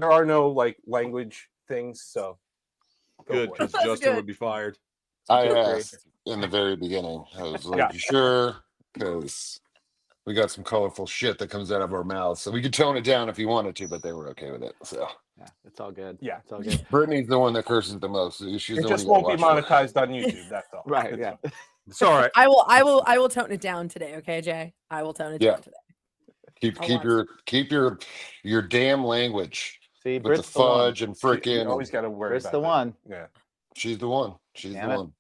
there are no like language things, so good, because Justin would be fired. I asked in the very beginning. I was like, "You sure?" Because we got some colorful shit that comes out of our mouths, so we could tone it down if you wanted to, but they were okay with it. So yeah, it's all good. Yeah, It's all good. Brittany's the one that curses the most. She's it the just one won't be monetized on YouTube. That's all. Right. It's Yeah. fine. It's all right. I will tone it down today. Okay, Jay. I will tone it down today. Keep your damn language. See, with Brit's the fudge and You freaking. always got to worry Brit's about the that. one. Yeah. She's the one. She's Damn the it. one.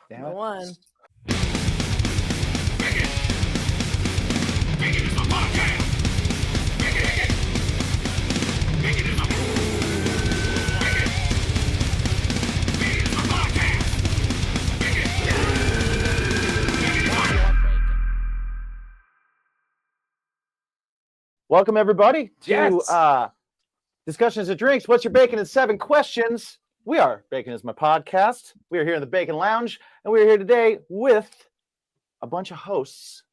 Damn The it. one. Welcome everybody to Yes. Discussions of Drinks. What's your bacon in 7 questions? We are Bacon is My Podcast. We are here in the Bacon Lounge, and we're here today with a bunch of hosts.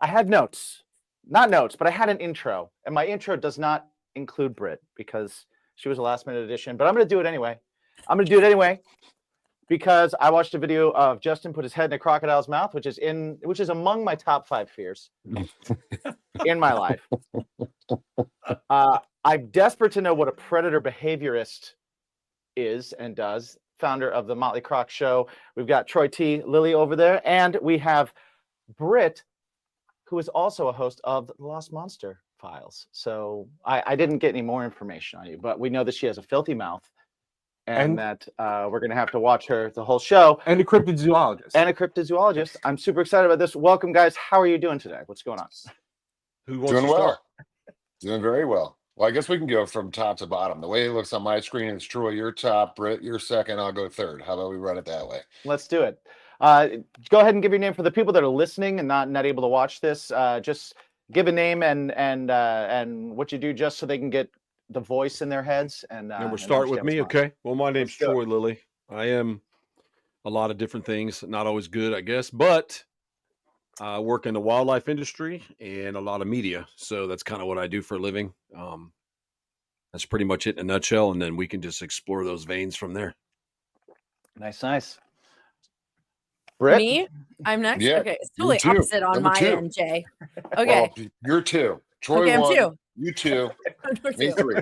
I had notes, not notes, but I had an intro, and my intro does not include Brit because she was a last-minute addition. But I'm going to do it anyway. Because I watched a video of Justin put his head in a crocodile's mouth, which is among my top 5 fears in my life. I'm desperate to know what a predator behaviorist is and does. Founder of the Motley Croc Show. We've got Troy T. Lily over there, and we have Brit, who is also a host of the Lost Monster Files. So I didn't get any more information on you, but we know that she has a filthy mouth. And that we're going to have to watch her the whole show. And a cryptozoologist. I'm super excited about this. Welcome, guys. How are you doing today? What's going on? Who wants Doing to start? well. Doing very well. Well, I guess we can go from top to bottom. The way it looks on my screen is Troy, you're top, Britt, you're second, I'll go third. How about we run it that way? Let's do it. Go ahead and give your name for the people that are listening and not able to watch this. Just give a name and what you do, just so they can get the voice in their heads. And we're starting with me, okay? Well, my name's Let's do it. Troy Lilly. I am a lot of different things, not always good, I guess, but I work in the wildlife industry and a lot of media. So that's kind of what I do for a living. That's pretty much it in a nutshell. And then we can just explore those veins from there. Nice. Brit? Me? I'm next. Yeah, Okay, it's totally you too. opposite on Number my 2. end, Jay. Okay. Well, you're 2. Troy Okay, I'm 1. 2. You 2. Number Me 2. 3.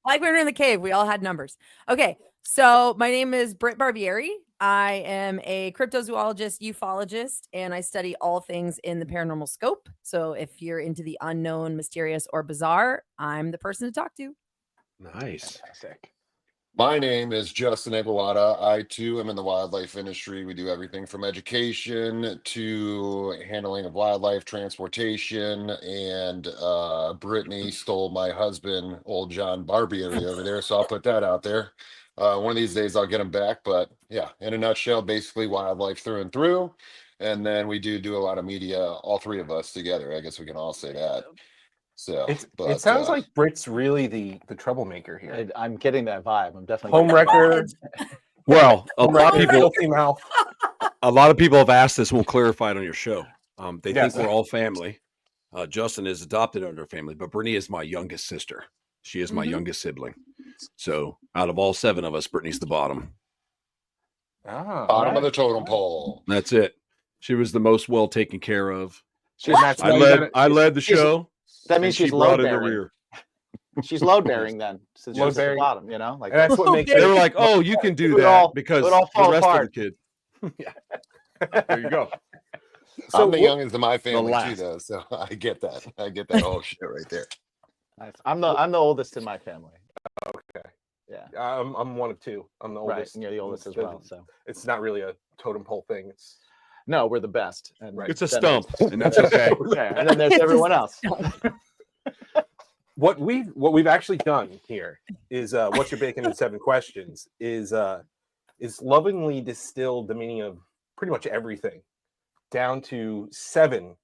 Like we were in the cave, we all had numbers. Okay, so my name is Brit Barbieri. I am a cryptozoologist, ufologist, and I study all things in the paranormal scope. So if you're into the unknown, mysterious, or bizarre, I'm the person to talk to. Nice. Fantastic. My name is Justin Aguilada. I too am in the wildlife industry. We do everything from education to handling of wildlife, transportation, and Brittany stole my husband, old John Barbieri, over there. So I'll put that out there. One of these days I'll get him back. But yeah, in a nutshell, basically wildlife through and through. And then we do a lot of media, all 3 of us together. I guess we can all say that. So it sounds like Brit's really the troublemaker here. I'm getting that vibe. I'm definitely Home record. Well, a lot of people, Filthy mouth. a lot of people have asked this. We'll clarify it on your show. They Yes. think we're all family. Justin is adopted under family, but Brittany is my youngest sister. She is my youngest sibling. So out of all 7 of us, Brittany's the bottom. Bottom of the totem pole. That's it. She was the most well taken care of. I led the show. That means and she's she brought load in the bearing. rear. She's load bearing then. Since Load she's at the bearing. bottom, you know? Like And that's what makes They were it. like, "Oh, you can do It that all- because it all the fall rest apart. of the kid." Yeah, there you go. I'm the youngest of my family too, last. though. So I get that. I get that whole shit right there. nice. I'm the oldest in my family. Okay. Yeah. I'm one of 2. I'm the Right. oldest. And you're the oldest as It's- well. So It's not really a totem pole thing. It's no, we're the best. And Right. It's a then stump, and that's okay. yeah, and then there's everyone else. what we've actually done here is what's your bacon in 7 questions is lovingly distilled the meaning of pretty much everything down to 7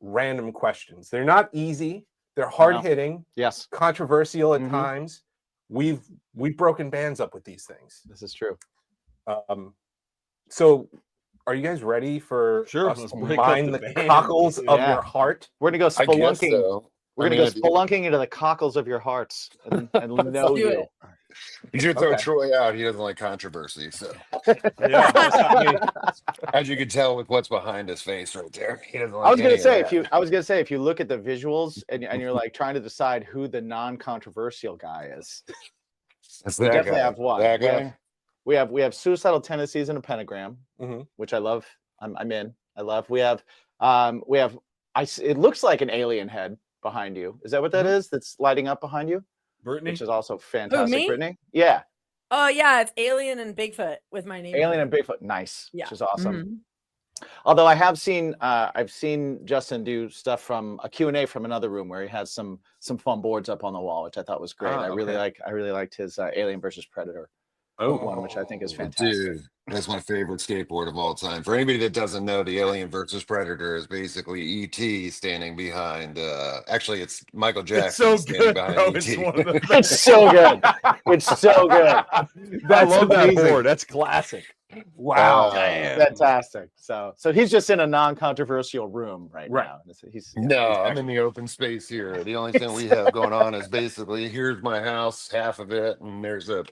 random questions. They're not easy. They're hard hitting, Yes, controversial at Mhm. times. We've broken bands up with these things. this is true. So are you guys ready for Sure, us let's to break up mine the the band. cockles of Yeah. your heart? We're gonna go I guess spelunking. so. We're gonna go spelunking into the cockles of your hearts and know do you. it. You should throw Okay. Troy out. He doesn't like controversy. So, Yeah, that's not me. as you can tell with what's behind his face right there, he doesn't like I was gonna any of say that. if you look at the visuals and you're like trying to decide who the non-controversial guy is, That's we that definitely guy. have one. That guy. We have suicidal tendencies in a pentagram, Mhm. which I love. I'm in. I love. We have it looks like an alien head behind you. Is that what that is? That's lighting up behind you? Brittany. Which is also fantastic. me? Brittany? Yeah. Oh yeah, it's Alien and Bigfoot with my name. Alien and Bigfoot. Nice. Yeah. Which is awesome. Mhm. Although I've seen Justin do stuff from a Q&A from another room where he has some fun boards up on the wall, which I thought was great. I really liked his Alien versus Predator one, which I think is fantastic. Dude, that's my favorite skateboard of all time. For anybody that doesn't know, the Alien versus Predator is basically E.T. standing behind. Actually, it's Michael Jackson so standing good, behind bro. E.T. It's one of the It's so good. It's so good. I love that board. That's classic. Wow. Damn. Fantastic. So he's just in a non-controversial room right now. No, I'm in the open space here. The only thing we have going on is basically here's my house, half of it, and there's a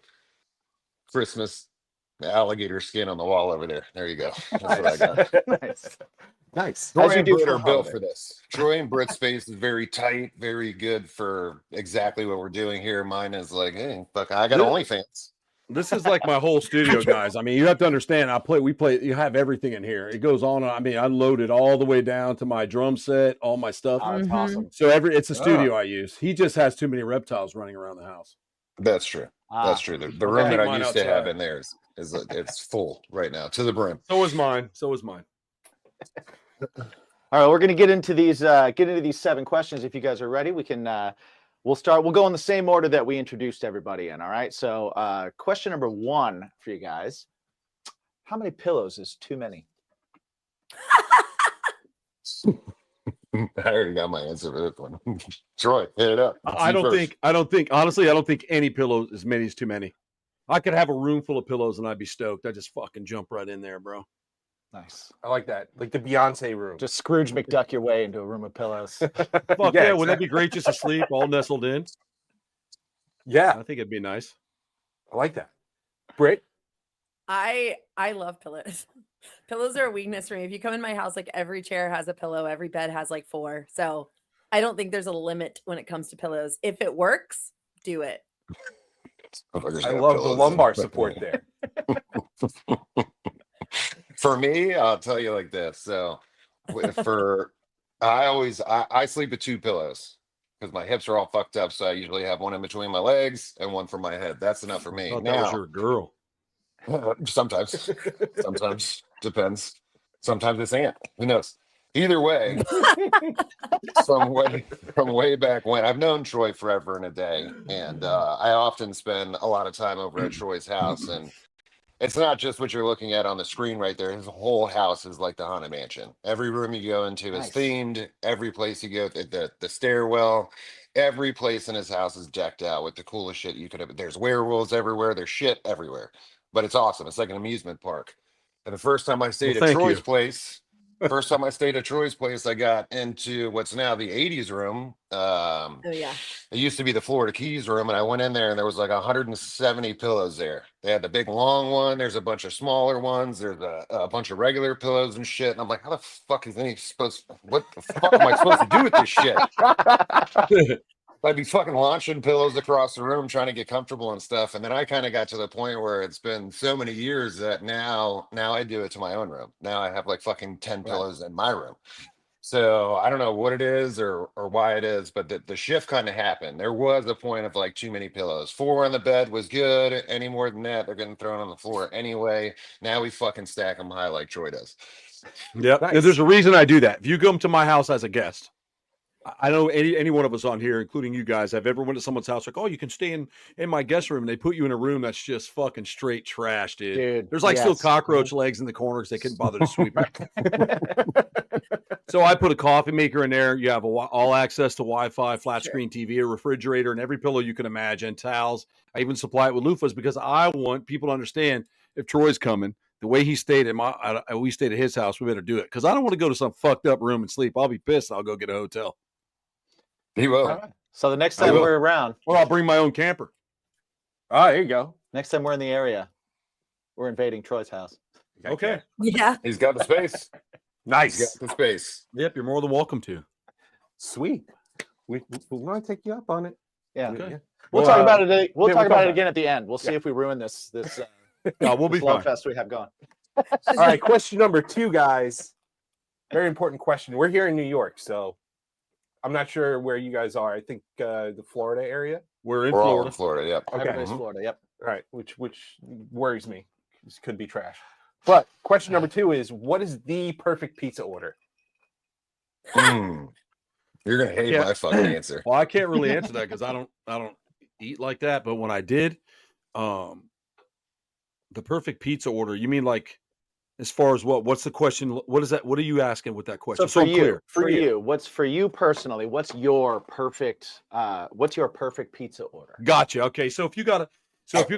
Christmas alligator skin on the wall over there. There you go. That's what I got. Nice. Troy As you and do Britt for are built holiday. for this. Troy and Britt's space is very tight, very good for exactly what we're doing here. Mine is like, hey, fuck, I got OnlyFans. This is like my whole studio, guys. I mean, you have to understand. We play. You have everything in here. It goes on. I mean, I load it all the way down to my drum set, all my stuff. Oh, that's Mhm. awesome. So it's a studio I use. He just has too many reptiles running around the house. That's true. That's true. The room keep that I mine used to have outside. in there is it's full right now to the brim. So is mine. So is mine. All right, we're going to get into these 7 questions. If you guys are ready, we can we'll go in the same order that we introduced everybody in. All right. So question number 1 for you guys: how many pillows is too many? I already got my answer for this one. Troy, hit it up. I don't think any pillows as many is too many. I could have a room full of pillows and I'd be stoked. I just fucking jump right in there, bro. Nice. I like that. Like the Beyonce room. Just Scrooge McDuck your way into a room of pillows. Fuck Yeah, yeah, wouldn't that be great just to sleep all nestled in? Yeah, I think it'd be nice. I like that. Britt? I love pillows. Pillows are a weakness for me. If you come in my house, like every chair has a pillow, every bed has like 4. So I don't think there's a limit when it comes to pillows. If it works, do it. I love the lumbar support there. For me, I'll tell you like this. So I sleep with 2 pillows because my hips are all fucked up. So I usually have one in between my legs and one for my head. That's enough for me. I thought that was your girl. Sometimes depends. Sometimes it's Aunt. Who knows? Either way, from way back when, I've known Troy forever and a day, and I often spend a lot of time over at Troy's house. And it's not just what you're looking at on the screen right there. His whole house is like the Haunted Mansion. Every room you go into is themed. Every place you go, the stairwell, every place in his house is decked out with the coolest shit you could have. There's werewolves everywhere. There's shit everywhere. But it's awesome. It's like an amusement park. And the first time I stayed at Troy's place, I got into what's now the 80s room. Oh yeah. It used to be the Florida Keys room, and I went in there and there was like 170 pillows there. They had the big long one. There's a bunch of smaller ones. There's a bunch of regular pillows and shit. And I'm like, how the fuck is any supposed? What the fuck am I supposed to do with this shit? I'd be fucking launching pillows across the room trying to get comfortable and stuff. And then I kind of got to the point where it's been so many years that now I do it to my own room. Now I have like fucking 10 pillows in my room. So I don't know what it is or why it is, but the shift kind of happened. There was a point of like too many pillows. 4 on the bed was good. Any more than that, they're getting thrown on the floor anyway. Now we fucking stack them high like Troy does. Yep. Nice. There's a reason I do that. If you come to my house as a guest, I know any one of us on here, including you guys, have ever went to someone's house like, oh, you can stay in my guest room, and they put you in a room that's just fucking straight trash, dude. There's like still cockroach legs in the corners. They couldn't bother to sweep it. So I put a coffee maker in there. You have all access to Wi-Fi, flat screen TV, a refrigerator, and every pillow you can imagine, towels. I even supply it with loofahs because I want people to understand if Troy's coming, the way he stayed at we stayed at his house, we better do it because I don't want to go to some fucked up room and sleep. I'll be pissed. I'll go get a hotel. He will. All right. So the next I time will. we're around, Or I'll bring my own camper. Oh, there you go. next time we're in the area, we're invading Troy's house. Okay. Yeah. He's got the space. He's Nice. got the space. Yep, you're more than welcome to. Sweet. We want to take you up on it. Yeah. Okay. We'll Well, talk about it. We'll yeah, talk we'll about talk it about again at the end. We'll see if we ruin this No, we'll be this love fine. fest we have going. All right, question number 2, guys. Very important question. We're here in New York, so I'm not sure where you guys are. I think the Florida area. We're in We're all Florida. in Florida. Yep. Okay. Everybody's Mhm. Florida. Yep. All right, which worries me. This could be trash. But question number 2 is, what is the perfect pizza order? You're gonna hate Yeah. my fucking answer. Well, I can't really answer that because I don't eat like that. But when I did, the perfect pizza order. You mean like as far as what? What's the question? What is that? What are you asking with that question? So for I'm you, clear. for you, what's for you personally? What's your perfect pizza order? Gotcha. Okay, so if you're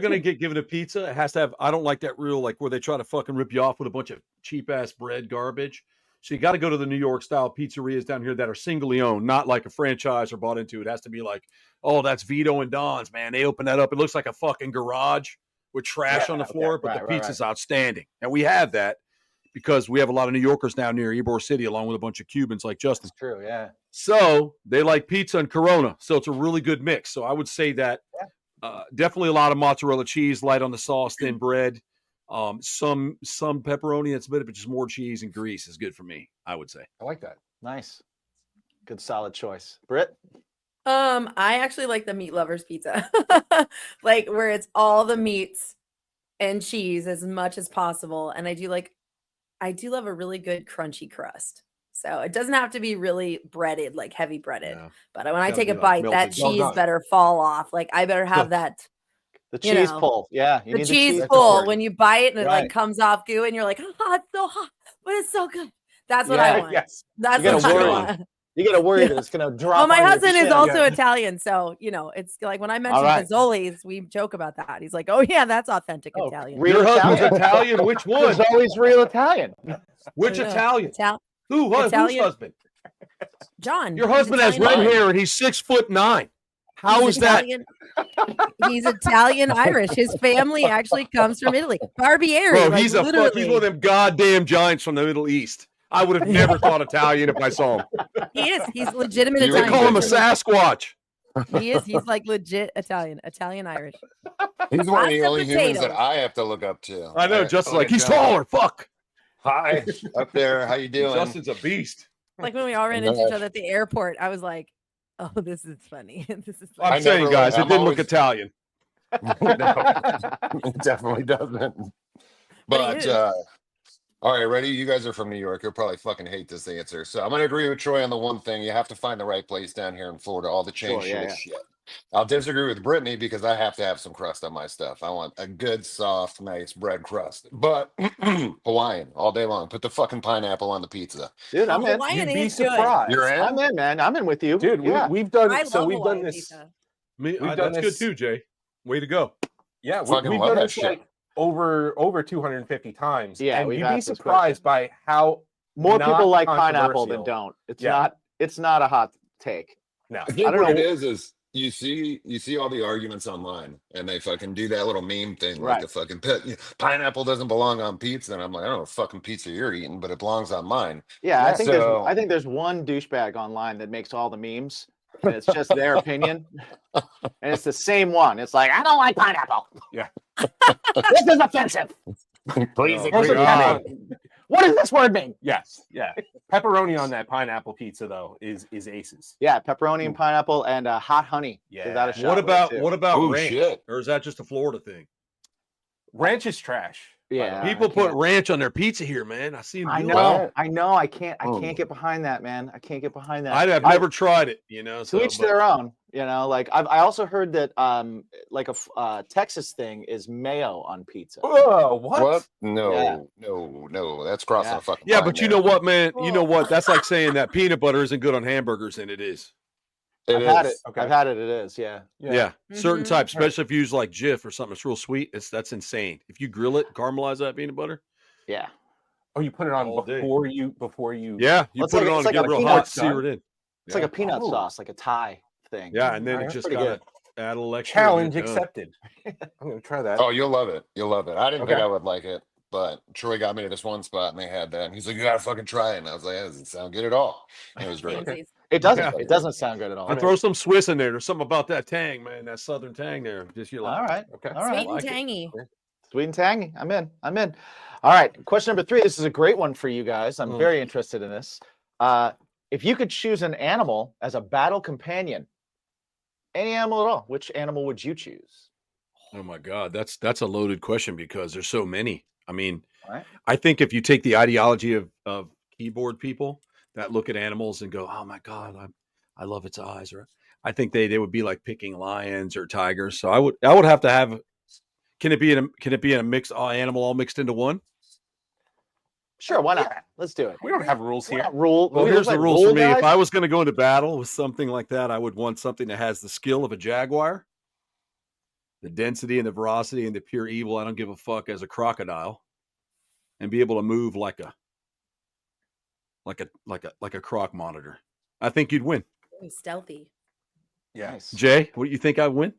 gonna get given a pizza, it has to have. I don't like that real like where they try to fucking rip you off with a bunch of cheap ass bread garbage. So you got to go to the New York style pizzerias down here that are singly owned, not like a franchise or bought into. It has to be like, oh, that's Vito and Don's, man. They open that up. It looks like a fucking garage with trash on the floor, but the pizza's outstanding. And we have that because we have a lot of New Yorkers down near Ybor City, along with a bunch of Cubans like Justin. That's true. Yeah. So they like pizza and Corona. So it's a really good mix. So I would say that definitely a lot of mozzarella cheese, light on the sauce, thin bread. Some pepperoni that's a bit of just more cheese and grease is good for me, I would say. I like that. Nice. Good solid choice. Britt? I actually like the meat lovers pizza. Like where it's all the meats and cheese as much as possible. And I do love a really good crunchy crust. So it doesn't have to be really breaded, like heavy breaded. Yeah. But when I Gotta take a be, like, bite, that melted. Well cheese done. better fall off. Like I better have that The You cheese know, pull. Yeah. You the need cheese the pull pull. when you bite and it Right. like comes off goo and you're like, oh, it's so hot, but it's so good. That's what Yeah. I want. Yes. That's You gotta what I worry. want. You got to worry Yeah. that it's going to drop. Well, my on your husband is chin. also Yeah. Italian, so it's like when I mention right. Fazoli's, we joke about that. He's like, "Oh yeah, that's authentic Oh, Italian." real Your husband's Italian. Italian? Which one? Fazoli's real Italian. Which I know. Italian? Whose Italian. husband? John. Your he's husband has red Italian. hair and he's 6'9". How He's is that? Italian. He's Italian Irish. His family actually comes from Italy. Barbieri. Bro, like, he's he's literally. one of them goddamn giants from the Middle East. I would have never thought Italian if I saw him. He is. He's legitimate They They Italian. call him a Sasquatch. He is. He's like legit Italian Irish. He's one of the Pasta only humans that potatoes. I have to look up to. I know, just look like at he's John. taller. Fuck. Hi, up there. How you doing? Justin's a beast. Like when we all ran into each other at the airport, I was like, "Oh, this is funny. This is I'm I saying, never- guys, it I'm didn't look always- Italian. No, it definitely doesn't. But he But is. all right, ready? You guys are from New York. You'll probably fucking hate this answer. So I'm gonna agree with Troy on the one thing. You have to find the right place down here in Florida. All the chain Sure, shit yeah, is yeah. shit. I'll disagree with Brittany because I have to have some crust on my stuff. I want a good, soft, nice bread crust. But Hawaiian all day long. Put the fucking pineapple on the pizza. Dude, I'm in. Hawaiian You'd be is good. surprised. You're in? I'm in, man. I'm in with you. Dude, yeah. we've done I so love we've Hawaiian done this. pizza. We've done That's this- good too, Jay. Way to go. Yeah, Fucking we've love done that this shit. like over 250 times. Yeah, and we've you'd be asked this surprised by how More not people like pineapple than controversial. don't. Yeah. It's not a hot take. no. I think I don't what know. it is you see all the arguments online and they fucking do that little meme thing like Right. the fucking pineapple doesn't belong on pizza, and I'm like, I don't know what fucking pizza you're eating, but it belongs on mine. Yeah, Yeah, I think there's one douchebag online that makes all the memes. And it's just their opinion. And it's the same one. It's like, I don't like pineapple. Yeah. This is offensive. Please Oh, agree with God. me. What does this word mean? Yes, yeah. Pepperoni on that pineapple pizza though is aces. Yeah, pepperoni and pineapple and hot honey. Yeah. Give that a shot. What with about it, too. what about Oh ranch? shit. Or is that just a Florida thing? Ranch is trash. by the Yeah. way. People I put can't- ranch on their pizza here, man. I see them I do know. it. I know. I can't Oh. get behind that, man. I can't get behind that. I've never tried it, you know. So, To each but- their own, you know. Like I also heard that like a Texas thing is mayo on pizza. Oh, what? What? No, Yeah. no. That's crossing Yeah. a fucking yeah, line but you there. know what, man? You know Oh. what? That's like saying that peanut butter isn't good on hamburgers, and it is. It I've had it. is. Okay. I've had it. It is. Yeah. Yeah, certain Mhm. types, especially if you use like Jif or something that's real sweet. That's insane. If you grill it, caramelize that peanut butter. Yeah. Oh, you put it on All day. before you Yeah, you Well, it's put like- it on it's to like get a real peanut hot, gun. sear it in. It's like a peanut Oh. sauce, like a Thai thing. Yeah, and then Alright, it just pretty gotta good. add a little extra. and Challenge you're done. accepted. I'm gonna try that. Oh, you'll love it. You'll love it. I didn't think Okay. I would like it, but Troy got me to this one spot and they had that. And he's like, you gotta fucking try it. And I was like, that doesn't sound good at all. And it was great. Twinsies. It doesn't. Yeah. It doesn't sound good at all. And throw some Swiss in there. There's something about that tang, man. That southern tang there. Just you like. All right. Okay. All right. Sweet and like it. tangy. Sweet and tangy. I'm in. I'm in. All right. Question number 3. This is a great one for you guys. I'm Mm. very interested in this. If you could choose an animal as a battle companion, any animal at all, which animal would you choose? Oh my God, that's a loaded question because there's so many. I mean, Right. I think if you take the ideology of keyboard people that look at animals and go, "Oh my God, I love its eyes," or I think they would be like picking lions or tigers. So I would have to have. Can it be in a mixed animal all mixed into one? Sure. Why not? Let's do it. We don't have rules We're here. not rule. Well, we here's look the like rules for rule me. If guys? I was going to go into battle with something like that, I would want something that has the skill of a jaguar, the density and the veracity and the pure evil. I don't give a fuck as a crocodile, and be able to move like a croc monitor. I think you'd win. Ooh, stealthy. Yeah. Nice. Jay, what do you think I'd win?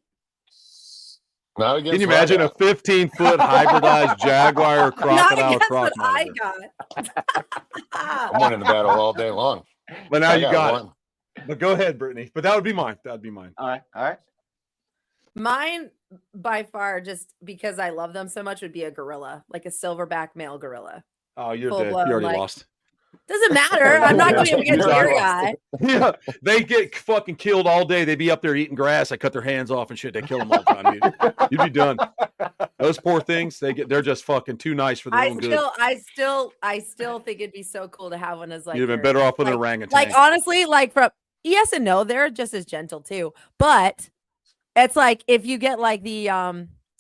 Not against Can you what I imagine a got. 15-foot hybridized jaguar or Not crocodile against croc what I monitor? got. I'm winning the battle all day long. But now I you got one. it. But go ahead, Brittany. But that would be mine. That'd be mine. All right. All right. Mine, by far, just because I love them so much, would be a gorilla, like a silverback male gorilla. Oh, you're Full dead. blown, You already like- lost. Doesn't matter. I'm not going against You're your not guy. Yeah, they get fucking killed all day. They be up there eating grass. I cut their hands off and shit. They kill them all the time. You'd be done. Those poor things. They're just fucking too nice for their own good. I still think it'd be so cool to have one as like. You'd have been your- better off with an like- orangutan. Like honestly, like from yes and no, they're just as gentle too. But it's like if you get like the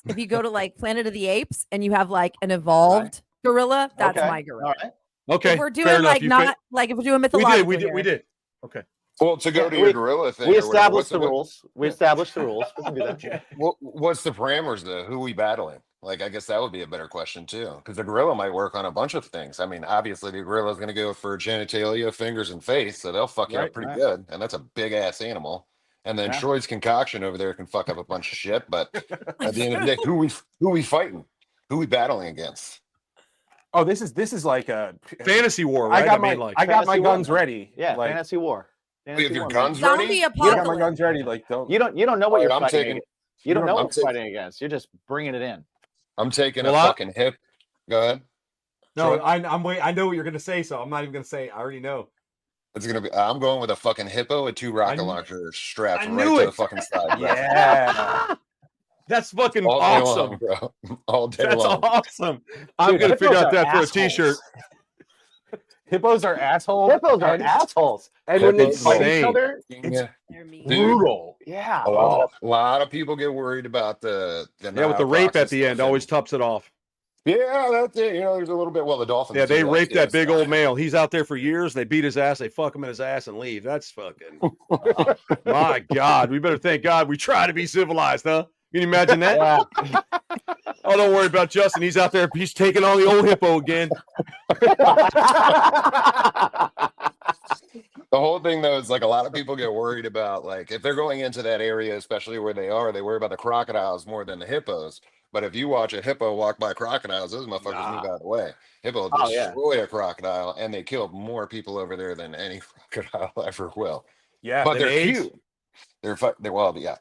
if you go to like Planet of the Apes and you have like an evolved gorilla, that's Okay. my gorilla. All right. Okay, If we're fair doing enough. like You not like if we're doing we mythological, did. We here. did. Okay. Well, to go Yeah, to your gorilla thing, We or whatever, established what's the rules. We established the rules. We can do that. What's the parameters though? Who we battling? Like, I guess that would be a better question too, because the gorilla might work on a bunch of things. I mean, obviously the gorilla is going to go for genitalia, fingers, and face, so they'll fuck you Right, up pretty right. good, and that's a big ass animal. And then Yeah. Troy's concoction over there can fuck up a bunch of shit. But at the end of the day, who we fighting? Who we battling against? Oh, this is like a Fantasy war, right? I got mean, my like I got my Fantasy war, guns man. ready. Yeah. like, Fantasy war. Wait, if your war, guns man. Zombie ready? I got my apocalypse. guns ready. Like don't. You don't know what you're Alright, I'm fighting. taking- against. You don't know I'm what you're taking- fighting against. You're just bringing it in. I'm taking Well, a fucking hip. Go ahead. no, Troy? I'm wait. I know what you're gonna say, so I'm not even gonna say. I already know. It's gonna be. I'm going with a fucking hippo with 2 rocket kn- launchers strapped I right knew to it. the fucking side. Yeah. That's fucking All day awesome. long, bro. All day That's long. awesome. I'm Dude, gonna figure hippos out are that for a assholes. T-shirt. Hippos are assholes. Hippos are and, assholes. and when they Hippos fight each insane. other, it's Yeah. They're mean. Dude. brutal. Yeah. A lot of people get worried about the Yeah, with the rape Nile at the end, stuff, always and- tops it off. Yeah, that's it. You know, there's a little bit. Well, the dolphins. Yeah, do they raped too, that big so- old male. He's out there for years. They beat his ass. They fuck him in his ass and leave. That's fucking. My God, we better thank God we try to be civilized, huh? Can you imagine that? Yeah. Oh, don't worry about Justin. He's out there. He's taking on the old hippo again. The whole thing though is like a lot of people get worried about like if they're going into that area, especially where they worry about the crocodiles more than the hippos. But if you watch a hippo walk by crocodiles, those motherfuckers move out of the way. Hippo will Oh, yeah. destroy a crocodile, and they kill more people over there than any crocodile ever will. Yeah. But they're AIDS? cute. They're well, yeah.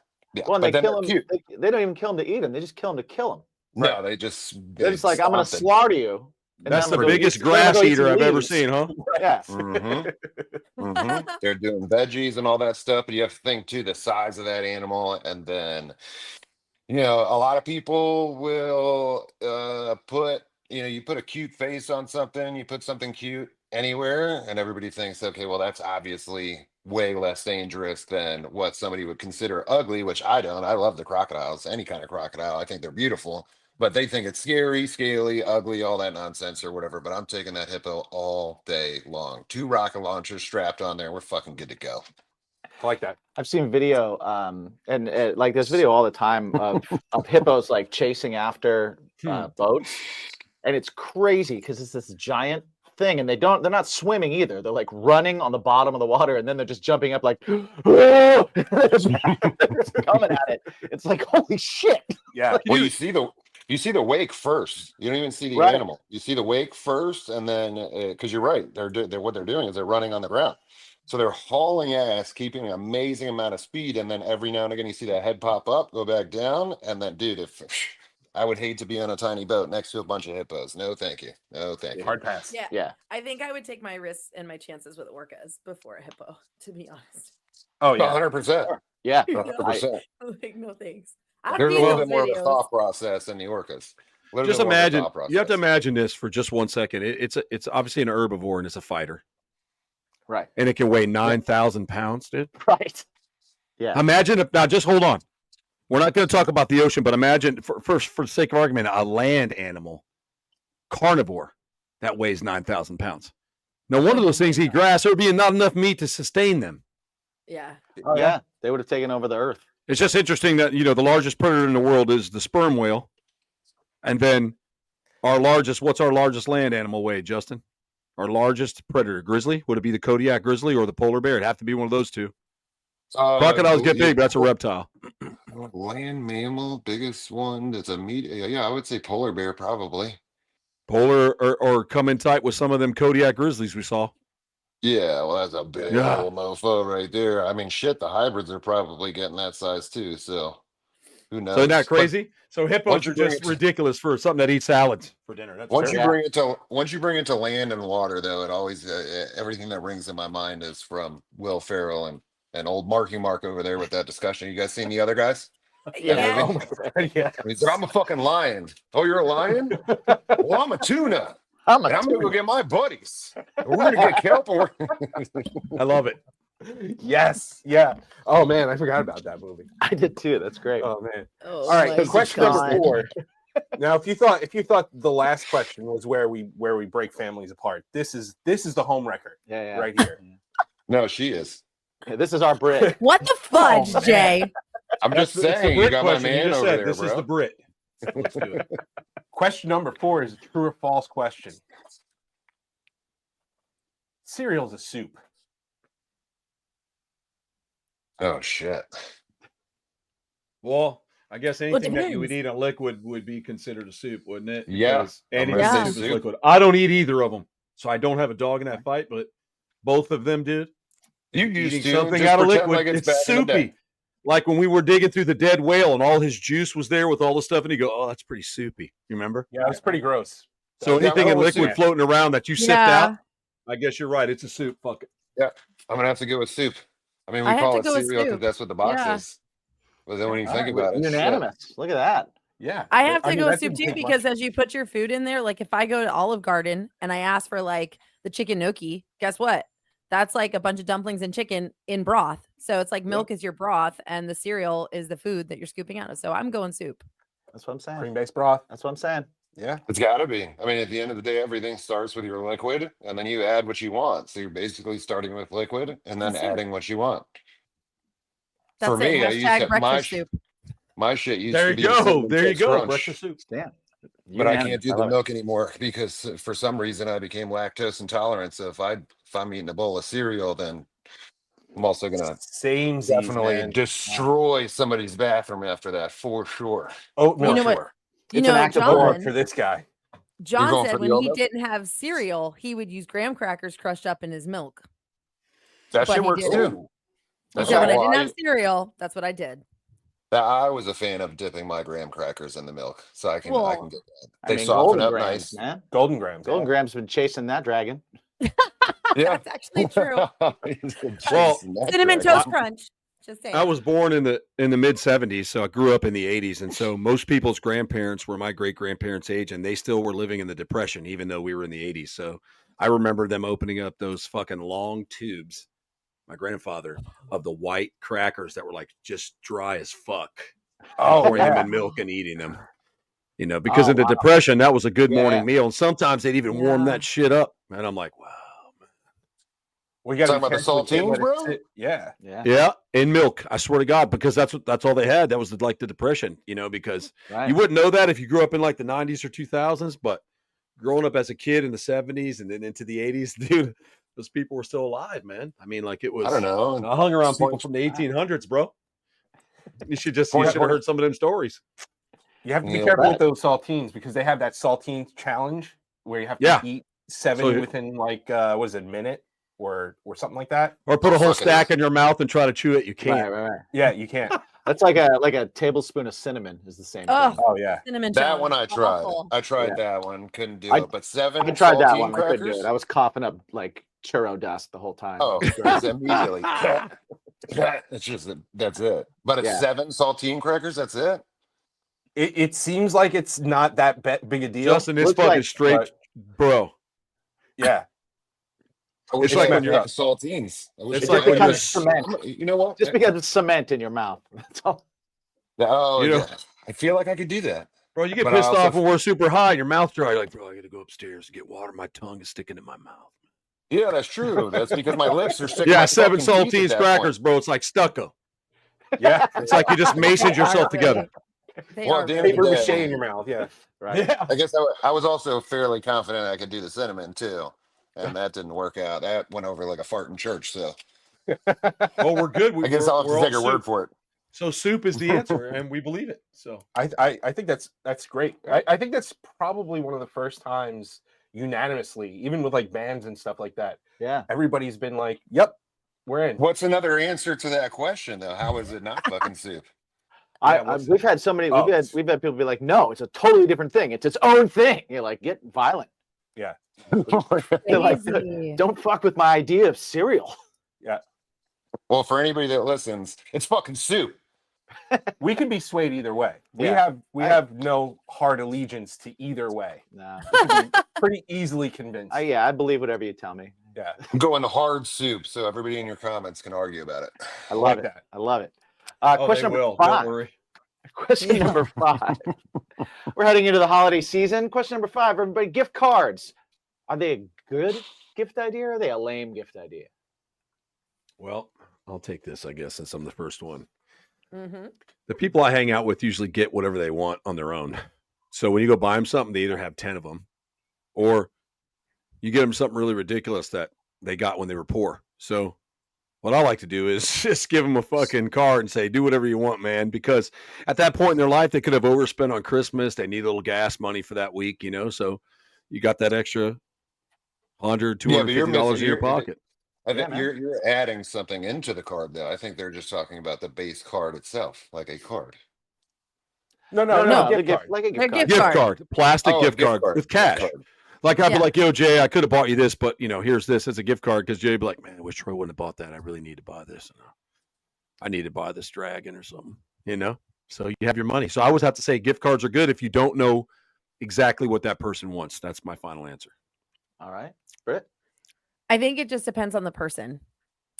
Well, and but they then kill they're them. cute. They don't even kill them to eat them. They just kill them to kill them. No, they just They're just like, I'm going to stomp it. slaughter you. and That's then the I'm gonna go biggest eat- then I'm gonna grass go eat eater some I've ever leaves. seen, huh? Yeah. They're doing veggies and all that stuff, but you have to think too the size of that animal, and then a lot of people will put you put a cute face on something, you put something cute anywhere, and everybody thinks, okay, well that's obviously way less dangerous than what somebody would consider ugly, which I don't. I love the crocodiles, any kind of crocodile. I think they're beautiful. But they think it's scary, scaly, ugly, all that nonsense or whatever. But I'm taking that hippo all day long. 2 rocket launchers strapped on there. We're fucking good to go. I like that. I've seen video, and like there's video all the time of hippos like chasing after boats, and it's crazy because it's this giant thing, and they're not swimming either. They're like running on the bottom of the water, and then they're just jumping up like they're just coming at it. It's like, holy shit. Yeah. Well, you see the wake first. You don't even see the Right. animal. You see the wake first, and then because you're right, they're what they're doing is they're running on the ground. So they're hauling ass, keeping an amazing amount of speed, and then every now and again you see that head pop up, go back down, and then, dude, if I would hate to be on a tiny boat next to a bunch of hippos. No, thank you. No, thank you. Hard pass. Yeah. Yeah. I think I would take my risks and my chances with orcas before a hippo, to be honest. Oh yeah. 100%. Yeah. 100%. Like, no thanks. I've There's a seen little those bit more of a videos. thought process than the orcas. Just imagine. You have to imagine this for just 1 second. It's obviously an herbivore and it's a fighter, Right. and it can weigh 9,000 pounds, dude. Right. Yeah. Imagine if now. Just hold on. We're not going to talk about the ocean, but imagine, for the sake of argument, a land animal, carnivore, that weighs 9,000 pounds. Now, one of those things eat grass. There would be not enough meat to sustain them. Yeah. Oh yeah. They would have taken over the earth. It's just interesting that, the largest predator in the world is the sperm whale. And then what's our largest land animal weigh, Justin? Our largest predator, grizzly? Would it be the Kodiak grizzly or the polar bear? It'd have to be one of those two. Crocodiles get big, but that's a reptile. Land mammal, biggest one. That's a meat. Yeah, I would say polar bear probably. Polar or come in tight with some of them Kodiak grizzlies we saw. Yeah, well, that's a big old mofo right there. I mean, shit, the hybrids are probably getting that size too. So who knows? So isn't that crazy? So hippos once are you bring just it- ridiculous for something that eats salads for dinner. That's Once you terrible. bring it to land and water, though, it always everything that rings in my mind is from Will Ferrell and old Marky Mark over there with that discussion. You guys seen the other guys? Yeah. Oh my God, yeah. He said, "I'm a fucking lion." Oh, you're a lion? Well, I'm a tuna. I'm And I'm gonna go get my buddies. And we're gonna get kelp. And I love it. Yes. Yeah. Oh man, I forgot about that movie. I did too. That's great. Oh man. Oh, All right. my Question God. number 4. Now, if you thought the last question was where we break families apart, this is the home record Yeah. right here. no, she is. Okay, this is our Brit. What the fudge, Oh, Jay? I'm just It's the saying, you Brit got my question. You man just over said there, this bro. is the Brit. Let's do it. Question number 4 is a true or false question. Cereal's a soup. Oh shit. Well, I guess anything that you would depends. eat a liquid would be considered a soup, wouldn't it? Yeah, Because I'm anything gonna say soup is soup. liquid. I don't eat either of them, so I don't have a dog in that fight. But both of them did. You used Eating to something just out of pretend liquid. like It's back in the day. soupy. Like when we were digging through the dead whale and all his juice was there with all the stuff, and you go, "Oh, that's pretty soupy." You remember? Yeah, it's pretty gross. So Yeah, anything that in was liquid soup. floating around that you sipped out, I guess you're right. It's a soup. Fuck it. I'm gonna have to go with soup. I mean, we I have call to it go with cereal because soup. that's what the box Yeah. is. But then when you All think right, about it, shit. unanimous. Look at that. Yeah. I have to mean, go that with soup didn't too take because much. as you put your food in there, like if I go to Olive Garden and I ask for like the chicken gnocchi, guess what? That's like a bunch of dumplings and chicken in broth. So it's like milk is your broth and the cereal is the food that you're scooping out of. So I'm going soup. That's what I'm saying. Cream-based broth. That's what I'm saying. Yeah. It's got to be. I mean, at the end of the day, everything starts with your liquid, and then you add what you want. So you're basically starting with liquid and then That's it. adding what you want. That's For me, it. I used Hashtag to, breakfast soup. my shit used There to you be the go. Cinnamon There you Toast go. Crunch, Breakfast soup. Damn. but I can't do the love it. milk anymore because for some reason I became lactose intolerant. So if I'm eating a bowl of cereal, then I'm also gonna Same definitely man. destroy somebody's bathroom after that for sure. Oh, You know what? Sure. You It's an know, act of Homework John, for this guy. John going said for the when he old milk? didn't have cereal, he would use graham crackers crushed up in his milk. That But shit he works did. too. He That's said when I all didn't have cereal, that's what I did. I was a fan of dipping my graham crackers in the milk, so I can Well, get that. I They mean, soften Golden up Grams, nice. man. Golden grams. Golden yeah. Grams been chasing that dragon. Yeah. That's actually true. Well, Cinnamon Toast Crunch. Just saying. I was born in the mid 70s, so I grew up in the 80s, and so most people's grandparents were my great grandparents' age, and they still were living in the Depression, even though we were in the 80s. So I remember them opening up those fucking long tubes, my grandfather, of the white crackers that were like just dry as fuck, Oh, pouring them yeah. in milk and eating them. You know, because Oh, in the wow. Depression, that was a good Yeah. morning meal, and sometimes they'd even warm Yeah. that shit up, and I'm like, wow. We got Talking about the saltines, bro? Yeah. Yeah. Yeah, in milk. I swear to God, because that's all they had. That was like the Depression, you know, because Right. you wouldn't know that if you grew up in like the 90s or 2000s, but growing up as a kid in the 70s and then into the 80s, dude, those people were still alive, man. I mean, like it was. I don't know. I hung around people from the 1800s, bro. You should have heard some of them stories. You have to be Yeah, careful right. with those saltines because they have that saltine challenge where you have to eat 7 within like what is it, a minute or something like that. Or put a whole stack in your mouth and try to chew it. You can't. Right. Yeah, you can't. That's like a tablespoon of cinnamon is the same thing. Oh yeah. Cinnamon That challenge. one I tried. Awful. I tried Yeah. that one. Couldn't do it. But 7 I tried that saltine one. I couldn't do crackers. it. I was coughing up like churro dust the whole time. Oh, it's immediately. That's it. But it's 7 saltine crackers. That's it. It seems like it's not that big a deal. Justin, it's Looks fucking like- straight, bro. Yeah. It's like when you're saltines. It's It like just when becomes you're cement. You know what? Just because it's cement in your mouth. That's all. Oh, You know- yeah. I feel like I could do that. bro, you get But I pissed also- off when we're super high and your mouth dry. You're like, bro, I gotta go upstairs and get water. My tongue is sticking in my mouth. Yeah, that's true. That's because my lips are sticking. Yeah, my 7 fucking teeth saltines at that crackers, bro. It's like stucco. Yeah. It's like you just masoned yourself together. They Well, are damn very it, Paper Yeah. mache in your mouth. Yeah. Right. Yeah. I guess I was also fairly confident I could do the cinnamon too, and that didn't work out. That went over like a fart in church. So Well, we're good. I guess I'll have we're to all take your word soup. for it. So soup is the answer, and we believe it. So I think that's great. I think that's probably one of the first times unanimously, even with like bands and stuff like that, Yeah. everybody's been like, "Yep, we're in." What's another answer to that question though? How is it not fucking soup? We've had so many. Oh. We've had people be like, "No, it's a totally different thing. It's its own thing." You're like, get violent. Yeah. They're like, crazy. don't fuck with my idea of cereal. Well, for anybody that listens, it's fucking soup. We can be swayed either way. We Yeah. have no hard allegiance to either way. Nah. We can be pretty easily convinced. I believe whatever you tell me. Yeah. I'm going to hard soup, so everybody in your comments can argue about it. I love like it. that. I love it. oh, Question they number will. 5. Don't worry. Question number 5. We're heading into the holiday season. Question number 5, everybody, gift cards. Are they a good gift idea or are they a lame gift idea? Well, I'll take this, I guess, since I'm the first one. Mhm. The people I hang out with usually get whatever they want on their own. So when you go buy them something, they either have 10 of them, or you get them something really ridiculous that they got when they were poor. So what I like to do is just give them a fucking card and say, do whatever you want, man. Because at that point in their life, they could have overspent on Christmas. They need a little gas money for that week, you know? So you got that extra $100, $250 you're missing- in your you're- pocket. I think man. you're adding something into the card though. I think they're just talking about the base card itself, like a card. No, the gift card. like a They're gift card. gift Gift card, plastic Oh, a gift card with cash. Gift card. Like I'd Yeah. be like, yo, Jay, I could have bought you this, but you know, here's this as a gift card. Because Jay'd be like, man, I wish Troy wouldn't have bought that. I really need to buy this. I need to buy this dragon or something, you know? So you have your money. So I always have to say gift cards are good if you don't know exactly what that person wants. That's my final answer. All right. Britt? I think it just depends on the person.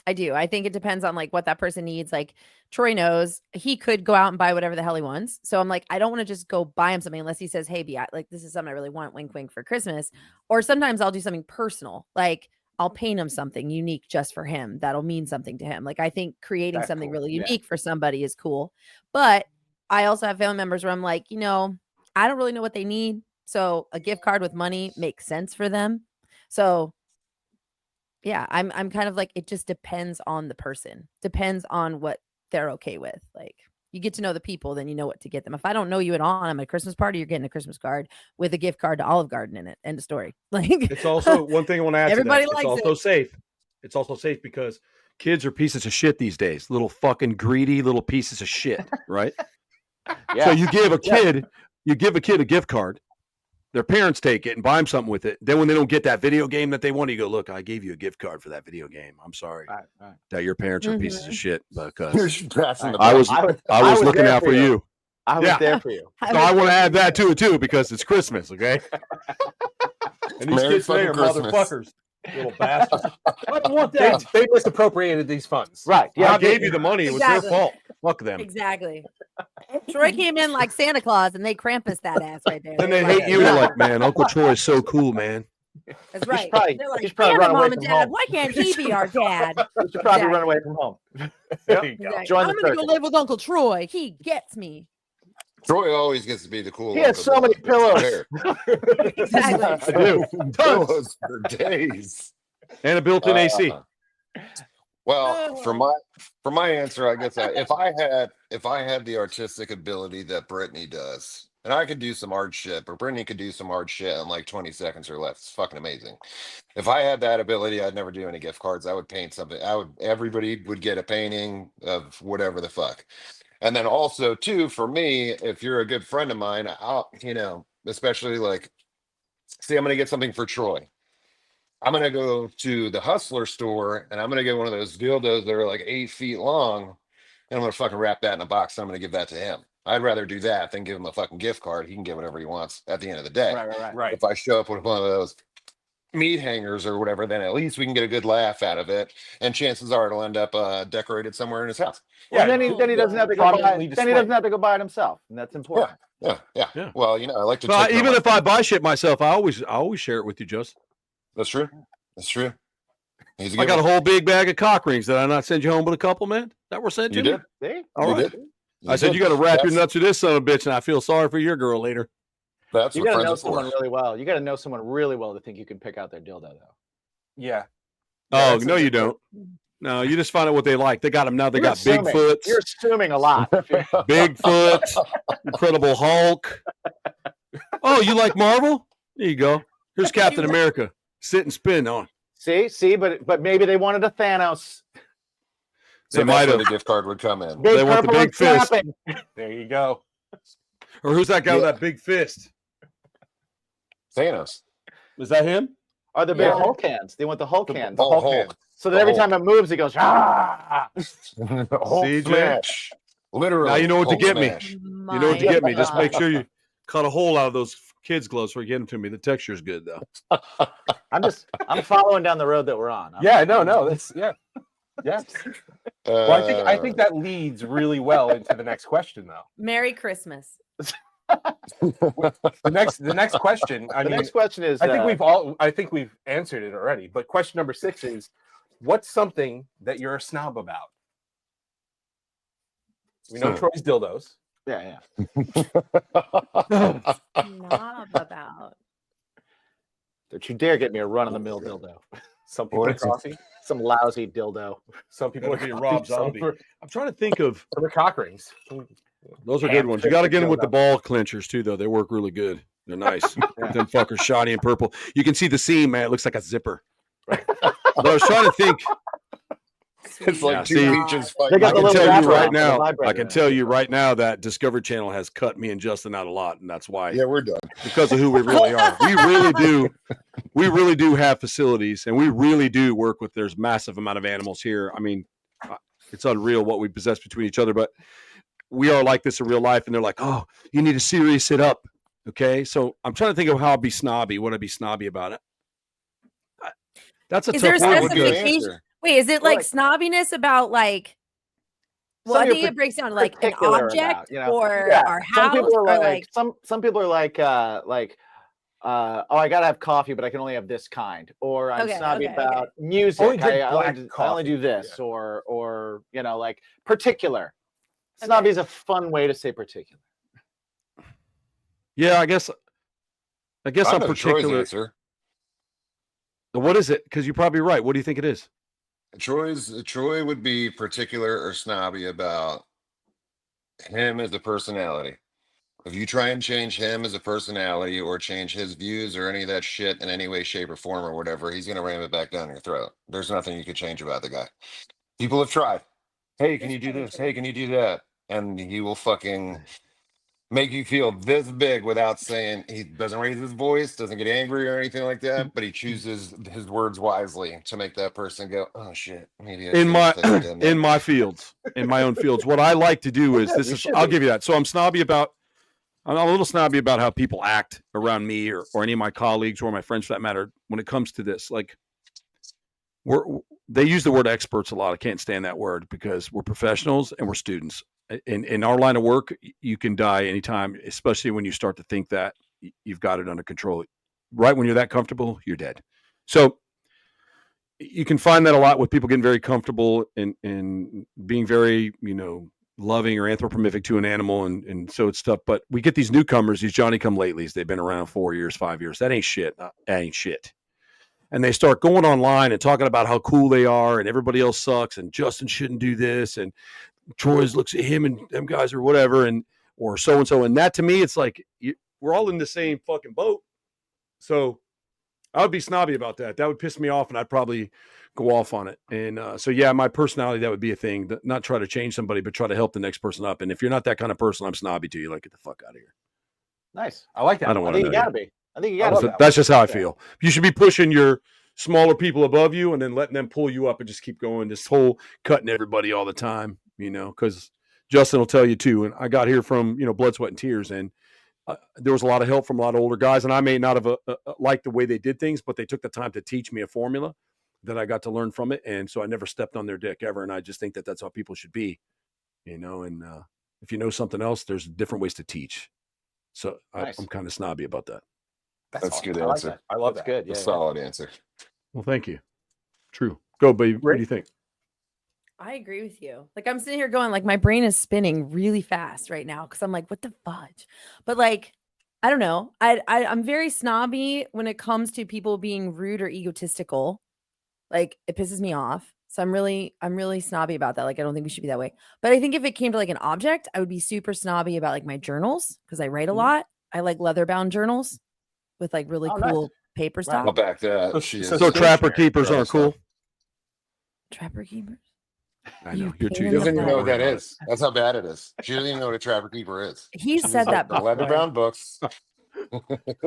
I do. I think it depends on like what that person needs. Like Troy knows he could go out and buy whatever the hell he wants. So I'm like, I don't want to just go buy him something unless he says, hey, like this is something I really want, wink, wink, for Christmas. Or sometimes I'll do something personal. Like I'll paint him something unique just for him. That'll mean something to him. Like I think creating That's something cool. really Yeah. unique for somebody is cool. But I also have family members where I'm like, you know, I don't really know what they need. So a gift card with money makes sense for them. So yeah, I'm kind of like, it just depends on the person. Depends on what they're okay with. Like you get to know the people, then you know what to get them. If I don't know you at all and I'm at a Christmas party, you're getting a Christmas card with a gift card to Olive Garden in it. End of story. Like It's also one thing I want to add Everybody to that. It's likes also it. safe. It's also safe because kids are pieces of shit these days. Little fucking greedy little pieces of shit, right? Yeah. So you give a kid a gift card. Their parents take it and buy them something with it. Then when they don't get that video game that they want, you go, look, I gave you a gift card for that video game. I'm sorry Right. that your parents are pieces of shit You're because just passing the I buck. was looking there out for you. I was Yeah. there for you. So I want to add that to it too because it's Christmas, okay? And these Merry kids today are fucking Christmas. motherfuckers, little bastards. I don't want They, that. they misappropriated these funds. Right. Yeah, Yeah. I gave you the money. It was Exactly. their fault. Fuck them. exactly. Troy came in like Santa Claus and they Krampus that ass right there. Then they They're like, hate you. They're like, man, Uncle Troy is so cool, man. That's right. probably- They're like, he's probably damn run it, away mom and from dad. home. Why can't he be our dad? You should probably Exactly. run away from home. There you go. Exactly. Join I'm the gonna go circus. live with Uncle Troy. He gets me. Troy always gets to be the cool. He has so many pillows. Exactly. I do. Pillows for days. And a built-in AC. Well, for my answer, I guess if I had the artistic ability that Brittany does, and I could do some art shit, but Brittany could do some art shit in like 20 seconds or less. It's fucking amazing. If I had that ability, I'd never do any gift cards. I would paint something. Everybody would get a painting of whatever the fuck. And then also too, for me, if you're a good friend of mine, I'll, especially like, say I'm gonna get something for Troy. I'm gonna go to the Hustler store and I'm gonna get one of those dildos that are like 8 feet long, and I'm gonna fucking wrap that in a box and I'm gonna give that to him. I'd rather do that than give him a fucking gift card. He can get whatever he wants at the end of the day. Right. If I show up with one of those meat hangers or whatever, then at least we can get a good laugh out of it, and chances are it'll end up decorated somewhere in his house. Yeah, and then he doesn't have to go buy. prominently Then he doesn't have to go buy it himself, and that's important. Yeah. Yeah. Well, I like to. Well, tip even them if I buy shit myself, I always share it with you, Justin. That's true. He's a I good got a one. whole big bag of cock rings. Did I not send you home with a couple, man? That were sent to You me? did. See? All You right. did. I said, did. you got to wrap your That's- nuts with this son of a bitch, and I feel sorry for your girl later. That's You what got to friends know are for. someone really well. You got to know someone really well to think you can pick out their dildo, though. Yeah. Oh, that's no, a you good don't. No, you just find out what they like. They got them now. They You're got assuming. Bigfoots, You're assuming a lot. Bigfoot, Incredible Hulk. Oh, you like Marvel? There you go. Here's Captain America. Sit and spin on. See, but maybe they wanted a Thanos. They So might that's where have. the gift card would come in. Big They want the purple and big fist. slapping. There you go. Or who's that guy with Yeah. that big fist? Thanos. Is that him? Are the big Yeah. Hulk hands? They want the Hulk hands. Oh, Hulk. So that The every Hulk. time it moves, he goes, ah. Hulk CJ? smash. Literally. Now you know what to Hulk get me. smash. You know what to My get me. Just God. make sure you cut a hole out of those kids' gloves before you get them to me. The texture's good, though. I'm following down the road that we're on. Yeah, no, that's yeah. Well, I think that leads really well into the next question, though. Merry Christmas. The next question. The next question is, I think we've answered it already. But question number 6 is, what's something that you're a snob about? We know Troy's dildos. yeah. Snob about. Don't you dare get me a run-of-the-mill dildo. Some people are What? coffee. Some lousy dildo. Some people are Gotta be a coffee, Rob some Zombie. are- I'm trying to think of. some are cock rings. Those are good ones. You got to get them with the ball clinchers, too, though. They work really good. They're nice. Them fuckers shiny and purple. You can see the seam, man. It looks like a zipper. But I was trying to think. It's like Yeah, two see, leeches They fighting. got I the can little tell you wrapper right on the now. vibrator. I can tell you right now that Discovery Channel has cut me and Justin out a lot, and that's why. Yeah, we're done. Because of who we really are. We really do have facilities, and we really do work with. There's massive amount of animals here. I mean, it's unreal what we possess between each other, but we are like this in real life. And they're like, "Oh, you need to serious it up." Okay, so I'm trying to think of how I'd be snobby. Would I be snobby about it? That's a Is tough there a one. What would be an specification? answer? Wait, is it like Like- snobbiness about like? Well, I Some think you're it breaks down to like an particular object about, you know? or Yeah, our some house people are or like, some people are like oh, I gotta have coffee, but I can only have this kind. Or I'm Okay, snobby okay, about music. Only drink I black only do coffee, this, yeah. or like particular. Snobby is a fun way to say particular. Yeah, I guess I I'm know Troy's particular. answer. What is it? Because you're probably right. What do you think it is? Troy would be particular or snobby about him as a personality. If you try and change him as a personality or change his views or any of that shit in any way, shape, or form or whatever, he's gonna ram it back down your throat. There's nothing you could change about the guy. People have tried. Hey, can you do this? Hey, can you do that? And he will fucking make you feel this big without saying. He doesn't raise his voice, doesn't get angry or anything like that, but he chooses his words wisely to make that person go, "Oh shit, maybe I In shouldn't have done that." in my fields, in my own fields, what I like to do is this you is. should I'll be. give you that. So I'm snobby about. I'm a little snobby about how people act around me or any of my colleagues or my friends for that matter when it comes to this. Like, they use the word experts a lot. I can't stand that word because we're professionals and we're students. In our line of work, you can die anytime, especially when you start to think that you've got it under control. Right when you're that comfortable, you're dead. So you can find that a lot with people getting very comfortable and being very, loving or anthropomorphic to an animal, and so it's tough. But we get these newcomers, these Johnny come latelys. They've been around 4 years, 5 years. That ain't shit. That ain't shit. And they start going online and talking about how cool they are, and everybody else sucks, and Justin shouldn't do this, and Troy's looks at him and them guys or whatever, and or so and so. And that to me, it's like we're all in the same fucking boat. So I would be snobby about that. That would piss me off, and I'd probably go off on it. And so, yeah, my personality, that would be a thing. Not try to change somebody, but try to help the next person up. And if you're not that kind of person, I'm snobby to you. Like, get the fuck out of here. Nice. I like that. I don't I want to think know you gotta you. be. I think you gotta be. That's just how I feel. You should be pushing your smaller people above you and then letting them pull you up and just keep going. This whole cutting everybody all the time, because Justin will tell you too. And I got here from, blood, sweat, and tears. And there was a lot of help from a lot of older guys. And I may not have liked the way they did things, but they took the time to teach me a formula that I got to learn from it. And so I never stepped on their dick ever. And I just think that that's how people should be, and if you know something else, there's different ways to teach. So Nice. I'm kind of snobby about that. That's a awesome. good I like answer. that. I love That's that. good. A Yeah. solid answer. Well, thank you. True. Go, babe. What do you think? I agree with you. Like, I'm sitting here going, like, my brain is spinning really fast right now because I'm like, what the fudge? But like, I don't know. I'm very snobby when it comes to people being rude or egotistical. Like, it pisses me off. So I'm really snobby about that. Like, I don't think we should be that way. But I think if it came to like an object, I would be super snobby about like my journals because I write a lot. I like leather bound journals with like really Oh, nice. cool paper stuff. I'll back that. So trapper keepers aren't cool. Trapper keepers. I know. You You're too pain She in young. doesn't the even know what butt. that is. That's how bad it is. She doesn't even know what a trapper keeper is. He She said was that like, the leather before. bound books.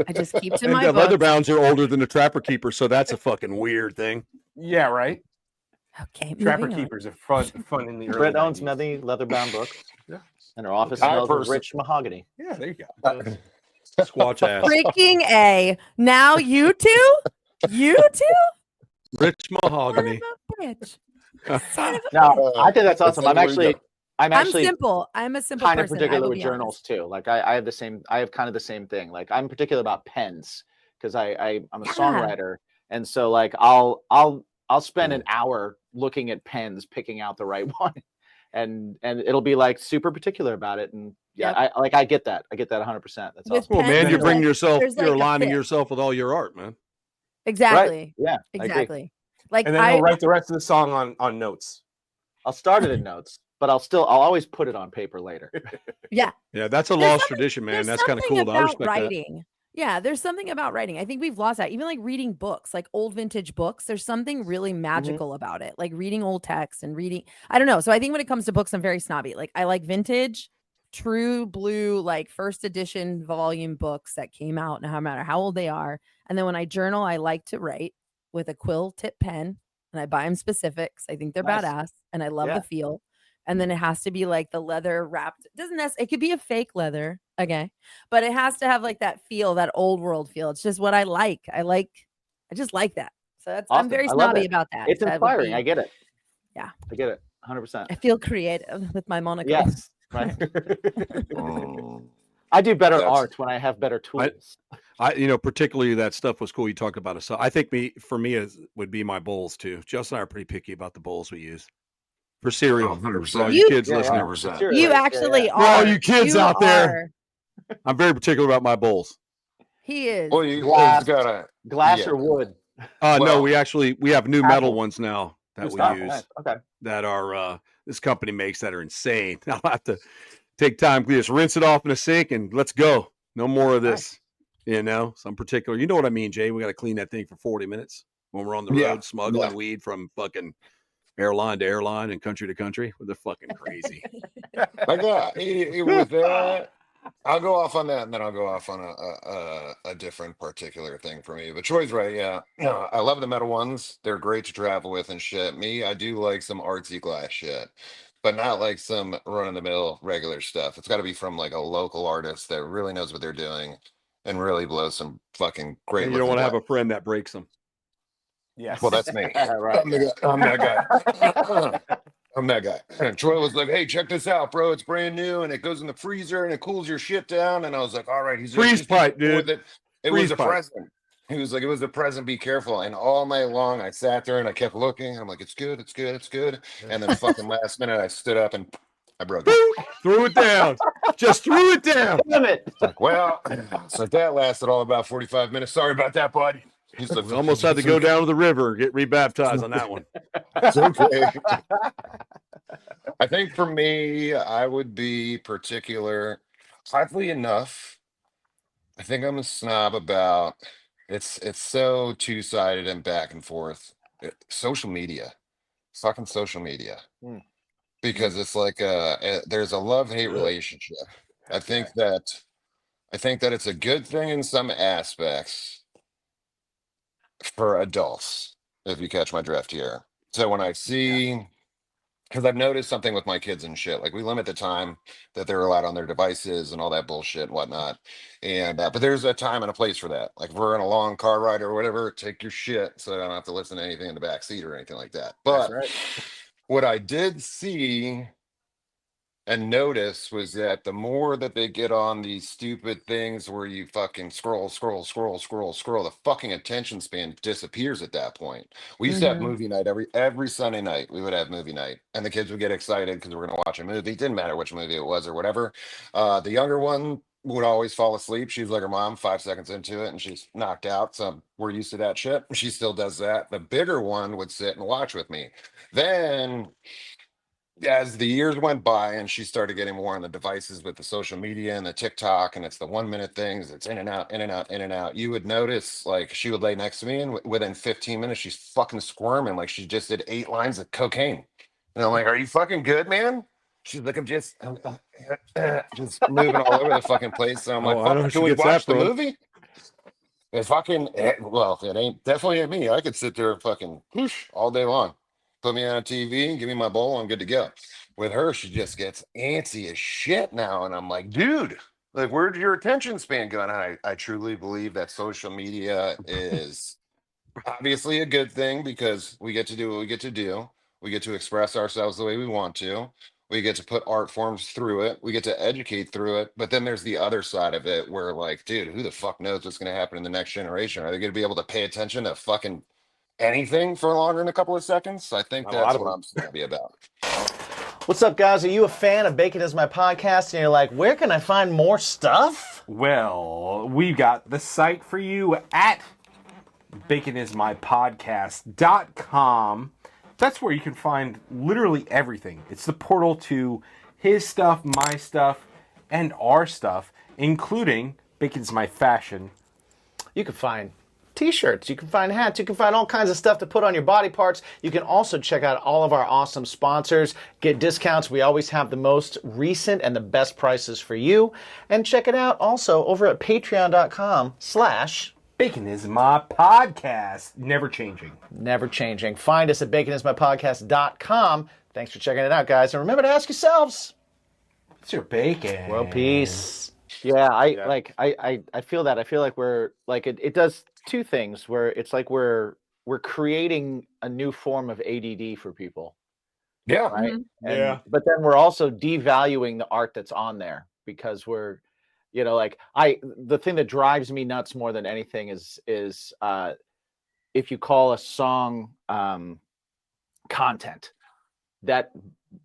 I just keep to And my the leather books. bounds are older than the trapper keeper, so that's a fucking weird thing. Yeah, right. Okay, Trapper moving on. keepers are fun in the early Brett owns 90s. many leather-bound books. Yeah. And her office I smells of personally- rich mahogany. Yeah, there you go. Squatch ass. Freaking A. Now you two? You two? Rich Son of mahogany. a bitch. Son of a No, I think that's awesome. That's where we go. I'm I'm actually simple. I'm a simple kind of person. I particular will with be journals too. Like I have kind of the same thing. Like I'm particular about pens because I'm a Yeah. songwriter, and so like I'll spend an hour looking at pens, picking out the right one, and it'll be like super particular about it. And yeah, Yep. I get that. I get that 100%. That's With awesome. Well, man, pens, you're bringing like, yourself, there's, you're like, a aligning fit. yourself with all your art, man. Exactly. Yeah, I agree. Exactly. Like And then he'll write the rest of the song on notes. I'll start it in notes, but I'll always put it on paper later. yeah. Yeah, that's a There's lost something- tradition, man. There's That's kind of something cool. I about respect that. writing. Yeah, there's something about writing. I think we've lost that. Even like reading books, like old vintage books, there's something really magical about it. Like reading old text and reading. I don't know. So I think when it comes to books, I'm very snobby. Like I like vintage, true blue, like first edition volume books that came out, no matter how old they are. And then when I journal, I like to write with a quill tip pen, and I buy them specifics. I think they're Nice. badass, and I love Yeah. the feel. And then it has to be like the leather wrapped. It could be a fake leather, okay, but it has to have like that feel, that old world feel. It's just what I like. I just like that. So that's I'm Awesome. very I love snobby it. about that. It's So I would inspiring. be- I get it. Yeah. I get it. 100%. I feel creative with my monocle. Yes. Right. Mm. I do better That's- art when I have better tools. Particularly that stuff was cool. You talked about it. So I think for me, it would be my bowls too. Justin and I are pretty picky about the bowls we use for cereal. 100%. For all you kids Yeah, listening. 100%. Sure. You Yeah, actually yeah. are. For all you kids You out there. are. I'm very particular about my bowls. He is. Well, you Glass. it's got a Glass Yeah. or wood? No, Well, we have new metal Apple. ones now that Good we stuff. use Nice. Okay. that are this company makes that are insane. I'll have to take time. We just rinse it off in a sink and let's go. No more of this. Some particular. You know what I mean, Jay? We got to clean that thing for 40 minutes when we're on the Yeah. road smuggling Yeah. weed from fucking airline to airline and country to country. They're fucking crazy. I got with that. I'll go off on that, and then I'll go off on a different particular thing for me. But Troy's right. Yeah, I love the metal ones. They're great to travel with and shit. Me, I do like some artsy glass shit, but not like some run of the mill regular stuff. It's got to be from like a local artist that really knows what they're doing and really blows some fucking great. And you don't want looking to have glass. a friend that breaks them. Yes. Well, that's me. Right. I'm that guy. I'm that guy. And Troy was like, "Hey, check this out, bro. It's brand new, and it goes in the freezer, and it cools your shit down." And I was like, "All right, he's Freeze just pipe, cool with dude. It, it Freeze was a pipe. present." He was like, "It was a present. Be careful." And all night long, I sat there and I kept looking. And I'm like, "It's good. It's good. It's good." And then fucking last minute, I stood up and I broke it. Threw it down. Just threw it down. Damn it. Like, well, so that lasted all about 45 minutes. Sorry about that, bud. He's like, We almost had to go down to the river and get rebaptized on that one. It's okay. I think for me, I would be particular. Oddly enough, I think I'm a snob about it's so two-sided and back and forth. Social media, fucking social media, Hmm. because it's like there's a love-hate relationship. I think that it's a good thing in some aspects for adults, if you catch my drift here. So when I see, because I've noticed something with my kids and shit, like we limit the time that they're allowed on their devices and all that bullshit and whatnot. And but there's a time and a place for that. Like if we're in a long car ride or whatever, take your shit so I don't have to listen to anything in the back seat or anything like that. But what I did see and notice was that the more that they get on these stupid things where you fucking scroll, the fucking attention span disappears at that point. We used to have movie night every Sunday night. We would have movie night, and the kids would get excited because we're gonna watch a movie. It didn't matter which movie it was or whatever. The younger one would always fall asleep. She's like her mom, 5 seconds into it, and she's knocked out. So we're used to that shit. She still does that. The bigger one would sit and watch with me. Then as the years went by and she started getting more on the devices with the social media and the TikTok, and it's the 1 minute things, it's in and out, in and out, in and out. You would notice like she would lay next to me, and within 15 minutes, she's fucking squirming like she just did 8 lines of cocaine. And I'm like, are you fucking good, man? She's like, I'm just moving all over the fucking place. So I'm like, I know fuck, she can we gets watch that the from. movie? It fucking, well, it ain't definitely ain't me. I could sit there and fucking whoosh all day long. Put me on a TV, give me my bowl, I'm good to go. With her, she just gets antsy as shit now. And I'm like, dude, like, where'd your attention span go? And I truly believe that social media is obviously a good thing because we get to do what we get to do. We get to express ourselves the way we want to. We get to put art forms through it. We get to educate through it. But then there's the other side of it where, like, dude, who the fuck knows what's going to happen in the next generation? Are they going to be able to pay attention to fucking anything for longer than a couple of seconds? I think A lot that's of what them. I'm snappy about. What's up, guys? Are you a fan of Bacon Is My Podcast? And you're like, where can I find more stuff? Well, we got the site for you at baconismypodcast.com. That's where you can find literally everything. It's the portal to his stuff, my stuff, and our stuff, including Bacon's My Fashion. You can find t-shirts, you can find hats, you can find all kinds of stuff to put on your body parts. You can also check out all of our awesome sponsors, get discounts. We always have the most recent and the best prices for you. And check it out also over at patreon.com/ Bacon is my podcast. Never changing. never changing. Find us at baconismypodcast.com. Thanks for checking it out, guys. And remember to ask yourselves, It's your bacon. well, peace. Yeah, I feel that. I feel like we're like it does two things where it's like we're creating a new form of ADD for people, Yeah. right? Yeah. But then we're also devaluing the art that's on there because we're, you know, like the thing that drives me nuts more than anything is if you call a song content, that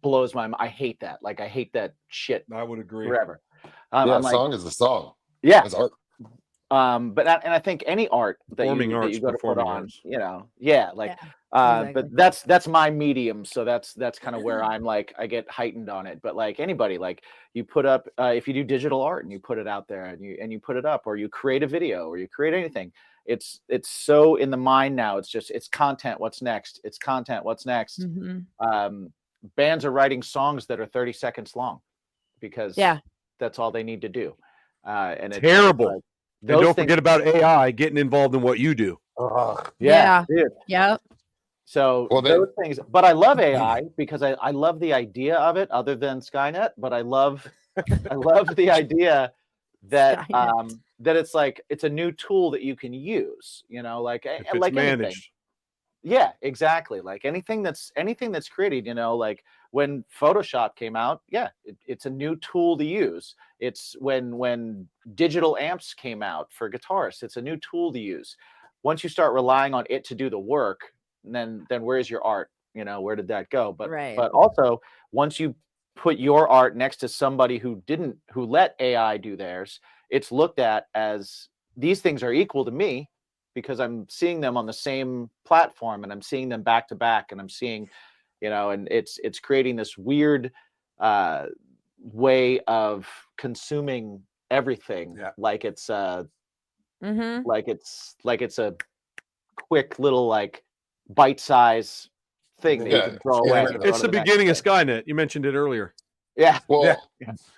blows my mind. I hate that. Like I hate that shit I would agree. forever. Yeah, I'm like, song is the song. yeah. It's art. But I think any art that Performing you arts, go to put performing on, arts. you know, yeah, like, exactly. but that's my medium, so that's kind of where I'm like I get heightened on it. But like anybody, like you put up if you do digital art and you put it out there and you put it up, or you create a video or you create anything, it's so in the mind now. It's content. What's next? It's content. What's next? Bands are writing songs that are 30 seconds long because that's all they need to do. And it's Terrible. like, And don't forget about AI getting involved in what you do. yeah, dude. Yep. So those things, but I love AI because I love the idea of it, other than Skynet. But I love the idea that that it's like it's a new tool that you can use. You know, like If it's like managed. anything. Yeah, exactly. Like anything that's created, you know, like when Photoshop came out, it's a new tool to use. It's when digital amps came out for guitarists, it's a new tool to use. Once you start relying on it to do the work, then where's your art? You know, where did that go? But also once you put your art next to somebody who let AI do theirs, it's looked at as these things are equal to me because I'm seeing them on the same platform and I'm seeing them back to back and I'm seeing, and it's creating this weird way of consuming everything like it's like it's a quick little like bite size thing that you can throw away. It's the beginning of Skynet. You mentioned it earlier. Yeah. Well,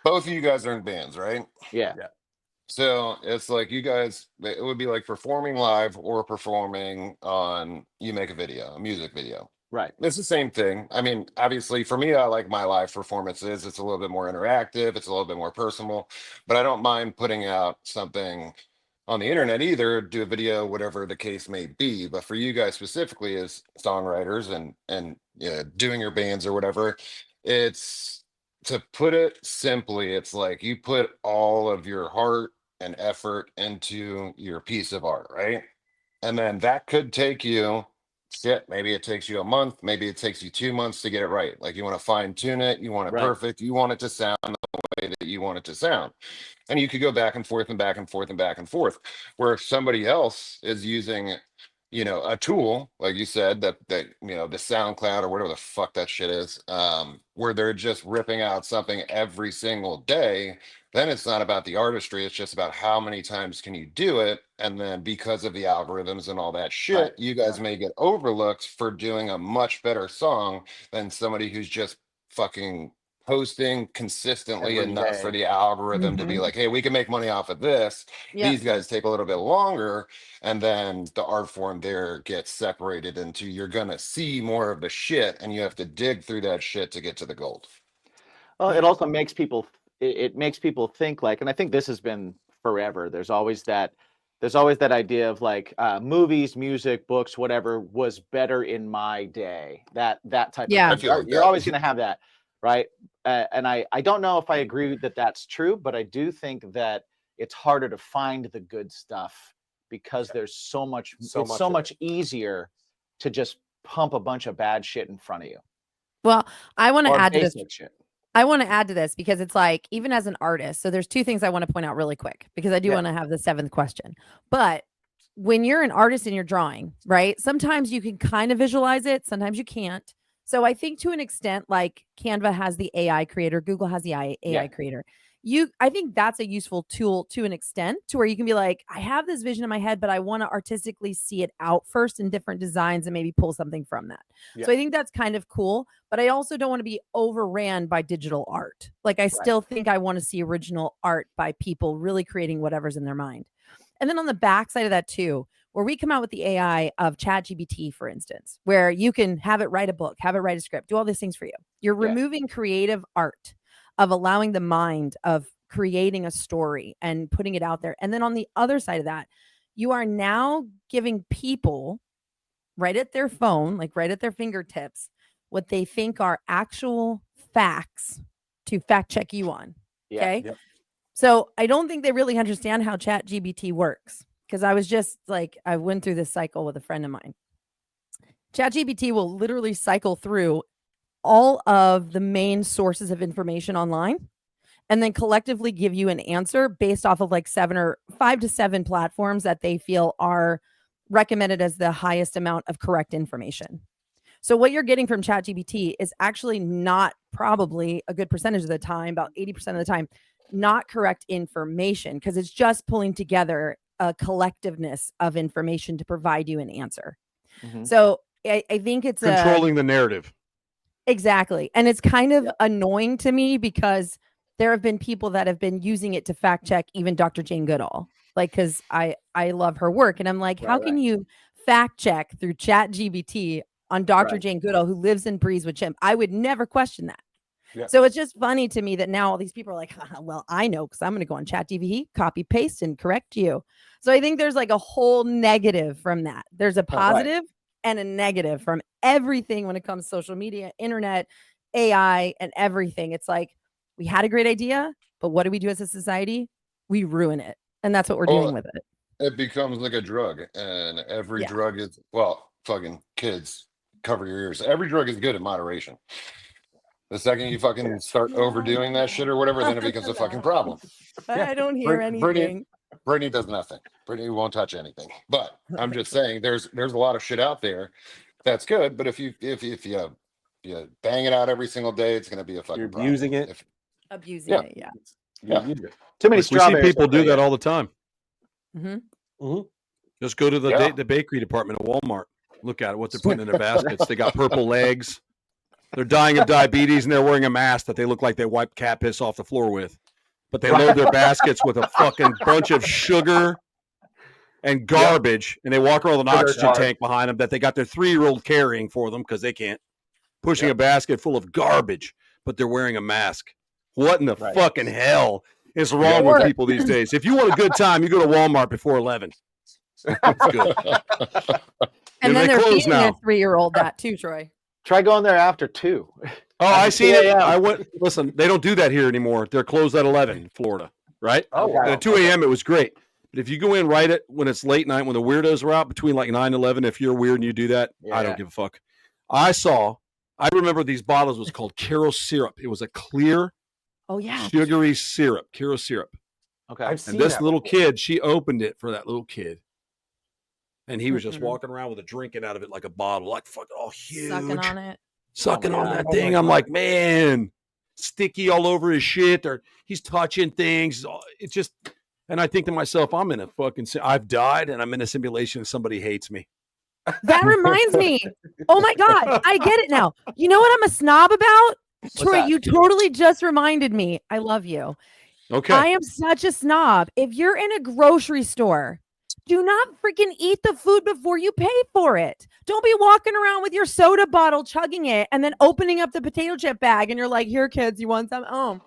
both of you guys are in bands, right? Yeah. So it's like you guys, it would be like performing live or performing on, you make a music video. Right. It's the same thing. I mean, obviously for me, I like my live performances. It's a little bit more interactive. It's a little bit more personal, but I don't mind putting out something on the internet either, do a video, whatever the case may be. But for you guys specifically as songwriters and doing your bands or whatever, it's, to put it simply, it's like you put all of your heart and effort into your piece of art, right? And then that could take you, maybe it takes you a month, maybe it takes you 2 months to get it right. Like you want to fine tune it, you want it perfect, you want it to sound the way that you want it to sound. And you could go back and forth and back and forth and back and forth. Where if somebody else is using, a tool, like you said, that the SoundCloud or whatever the fuck that shit is, where they're just ripping out something every single day, then it's not about the artistry, it's just about how many times can you do it. And then because of the algorithms and all that shit, you guys may get overlooked for doing a much better song than somebody who's just fucking posting consistently Every enough day. for the algorithm to be like, hey, we can make money off of this. These guys take a little bit longer, and then the art form there gets separated into, you're gonna see more of the shit and you have to dig through that shit to get to the gold. Well, it also makes people it makes people think like, and I think this has been forever, there's always that idea of like movies, music, books, whatever was better in my day, that type Yeah. of thing. You're always going to have that, right? And I don't know if I agree that that's true, but I do think that it's harder to find the good stuff because there's so much easier to just pump a bunch of bad shit in front of you. Well, I want to add to this. Shit. I want to add to this because it's like, even as an artist, so there's two things I want to point out really quick because I do want to have the seventh question. But when you're an artist and you're drawing, right? Sometimes you can kind of visualize it, sometimes you can't. So I think to an extent, like Canva has the AI creator, Google has the AI creator. I think that's a useful tool to an extent, to where you can be like, I have this vision in my head, but I want to artistically see it out first in different designs and maybe pull something from that. So I think that's kind of cool, but I also don't want to be overran by digital art. Like I still think I want to see original art by people really creating whatever's in their mind. And then on the backside of that too, where we come out with the AI of ChatGPT, for instance, where you can have it write a book, have it write a script, do all these things for you. You're removing creative art of allowing the mind of creating a story and putting it out there. And then on the other side of that, you are now giving people right at their phone, like right at their fingertips, what they think are actual facts to fact check you on. Okay. Yep. So I don't think they really understand how ChatGPT works, because I was just like, I went through this cycle with a friend of mine. ChatGPT will literally cycle through all of the main sources of information online and then collectively give you an answer based off of like 5 to 7 platforms that they feel are recommended as the highest amount of correct information. So what you're getting from ChatGPT is actually not, probably a good percentage of the time, about 80% of the time, not correct information, because it's just pulling together a collectiveness of information to provide you an answer. Mm-hmm. So I think it's controlling the narrative. Exactly. And it's kind of annoying to me because there have been people that have been using it to fact check even Dr. Jane Goodall, like, because I love her work. And I'm like, how can you fact check through ChatGPT on Dr. Jane Goodall, who lives and breathes with chimp? I would never question that. Yeah. So it's just funny to me that now all these people are like, well, I know, because I'm going to go on ChatGPT, copy, paste, and correct you. So I think there's like a whole negative from that. There's a positive and a negative from everything when it comes to social media, internet, AI, and everything. It's like, we had a great idea, but what do we do as a society? We ruin it. And that's what we're doing with it. It becomes like a drug, and every drug is, fucking kids, cover your ears. Every drug is good in moderation. The second you fucking start overdoing that shit or whatever, then it becomes a fucking problem. I don't hear anything. Brittany does nothing. Brittany won't touch anything. But I'm just saying, there's a lot of shit out there that's good. But if you bang it out every single day, it's gonna be a fucking You're problem. abusing it. Abusing it, yeah. Yeah. Too many We see strawberries. people do that all the time. Mm-hmm. Just go to Yeah. the bakery department at Walmart. Look at it, what they're putting in their baskets. They got purple legs. They're dying of diabetes, and they're wearing a mask that they look like they wiped cat piss off the floor with. But they load their baskets with a fucking bunch of sugar and garbage, and they walk around with an Sugar oxygen carb. tank behind them that they got their 3-year-old carrying for them because they can't. Pushing a basket full of garbage, but they're wearing a mask. What in the fucking hell is wrong with people these days? If you want a good time, you go to Walmart before 11. It's good. And then they they're close feeding their now. 3-year-old that too, Troy. Try going there after 2. Oh, I seen it. 2 a.m. I went. Listen, they don't do that here anymore. They're closed at 11 in Florida, right? Oh, And wow. at 2 a.m. it was great. But if you go in right at when it's late night, when the weirdos are out between like 9 and 11, if you're weird and you do that, I don't give a fuck. I remember these bottles was called Caro syrup. It was a clear, Oh yeah. sugary syrup, Caro syrup. Okay. I've seen And this that little before. kid, she opened it for that little kid. And he was just Mhm. walking around with a drinking out of it like a bottle, like fucking all huge. Sucking on it. Sucking Oh, on my that God. thing. I'm like, man, sticky all over his shit, or he's touching things. It's just, and I think to myself, I'm in a fucking, I've died and I'm in a simulation and somebody hates me. That reminds me. Oh my God. I get it now. You know what I'm a snob about? Troy, that? you totally just reminded me. I love you. Okay. I am such a snob. If you're in a grocery store, do not freaking eat the food before you pay for it. Don't be walking around with your soda bottle, chugging it, and then opening up the potato chip bag, and you're like, "Here, kids, you want some? Oh,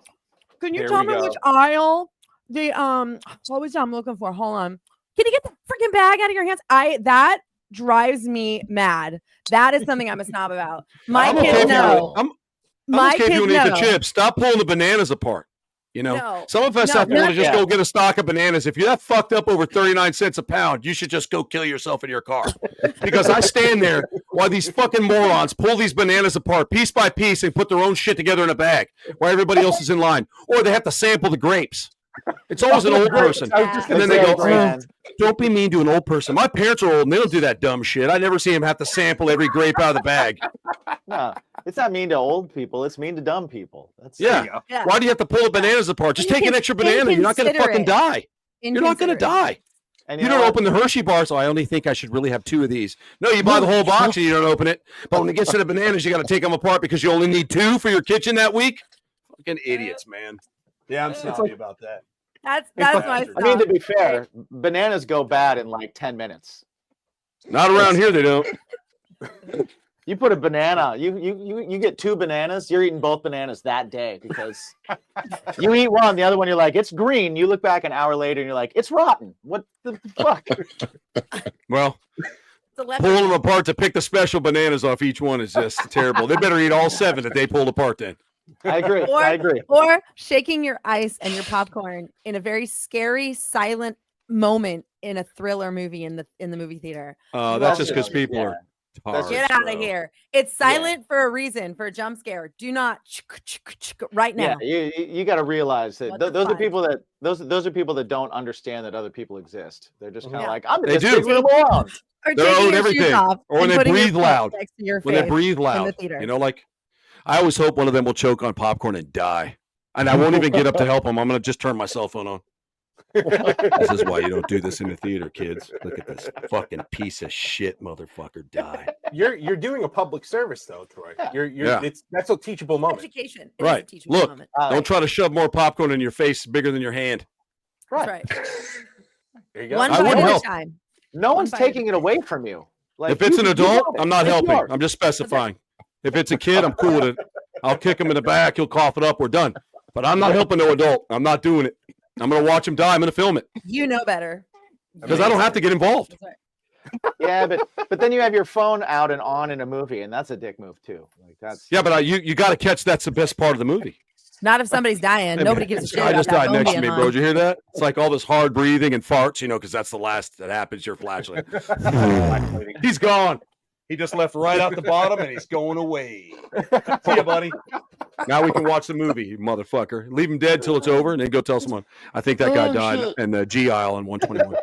can you Here tell we me which go. aisle? The what was I'm looking for? Hold on. Can you get the freaking bag out of your hands? That drives me mad. That is something I'm a snob about. My I'm okay kids if you know. I'm My okay if you kids want to eat the know. chips. Stop pulling the bananas apart. You know, No. some of us No, have to want to just yeah. go get a stock of bananas. If you're that fucked up over 39 cents a pound, you should just go kill yourself in your car. Because I stand there while these fucking morons pull these bananas apart piece by piece and put their own shit together in a bag while everybody else is in line. Or they have to sample the grapes. It's always an old person. I was just And gonna then they say, go, man. don't be mean to an old person. My parents are old and they don't do that dumb shit. I never see them have to sample every grape out of the bag. No, it's not mean to old people. It's mean to dumb people. That's Yeah. There you go. Yeah. Why do you have to pull the bananas apart? Just take an extra banana. You're not going to fucking die. You're not going to die. And You know don't what? open the Hershey bar, so I only think I should really have 2 of these. No, you buy the whole box and you don't open it. But when it gets to the bananas, you got to take them apart because you only need 2 for your kitchen that week. Fucking idiots, man. Yeah, I'm snobby about that. That's It's like- my I mean, to snob. be fair, bananas go bad in like 10 minutes. Not around here, they don't. You put a banana, you get 2 bananas, you're eating both bananas that day because you eat one, the other one you're like, it's green. You look back an hour later and you're like, it's rotten. What the fuck? Well, It's a leopard. pulling them apart to pick the special bananas off each one is just terrible. They better eat all 7 that they pulled apart then. I agree. Or- I agree. Or shaking your ice and your popcorn in a very scary, silent moment in a thriller movie in the movie theater. That's just because people are That's- tards, Get out bro. of here. It's silent for a reason, for a jump scare. Do not right now. Yeah, you got to realize that What the those are fuck? people that those are people that don't understand that other people exist. They're just kind of Yeah. like, I'm in They this do. big room alone. Or They're taking owed your shoes everything. off Or when and they putting your breathe foot loud. next to your When they face breathe in the loud, theater. you know, like I always hope one of them will choke on popcorn and die, and I won't even get up to help them. I'm gonna just turn my cell phone on. This is why you don't do this in the theater, kids. Look at this fucking piece of shit, motherfucker, die. You're doing a public service though, Troy. Yeah. You're Yeah. that's a teachable moment. Education. It is a Right. teachable Look, moment. don't try to shove more popcorn in your face bigger than your hand. That's Right. right. There you go. One I bite wouldn't at a help. time. No one's One bite at a taking it away from you. Like, If it's an you adult, got it. I'm not It's helping. yours. I'm just specifying. If it's a kid, I'm cool with it. I'll kick him in the back. He'll cough it up. We're done. But I'm not helping no adult. I'm not doing it. I'm going to watch him die. I'm going to film it You know better. because I don't have to get involved. That's right. Yeah, but then you have your phone out and on in a movie, and that's a dick move too. Like that's Yeah, but you got to catch that's the best part of the movie. Not if somebody's dying. Nobody gives a shit. I about just that died phone next to being me, bro. on. Did you hear that? It's like all this hard breathing and farts, you know, because that's the last that happens. Your flashlight. He's gone. He just left right out the bottom, and he's going away. See ya, buddy. Now we can watch the movie, you motherfucker. Leave him dead till it's over, and then go tell someone. I think that guy died shit. in the G aisle in 121.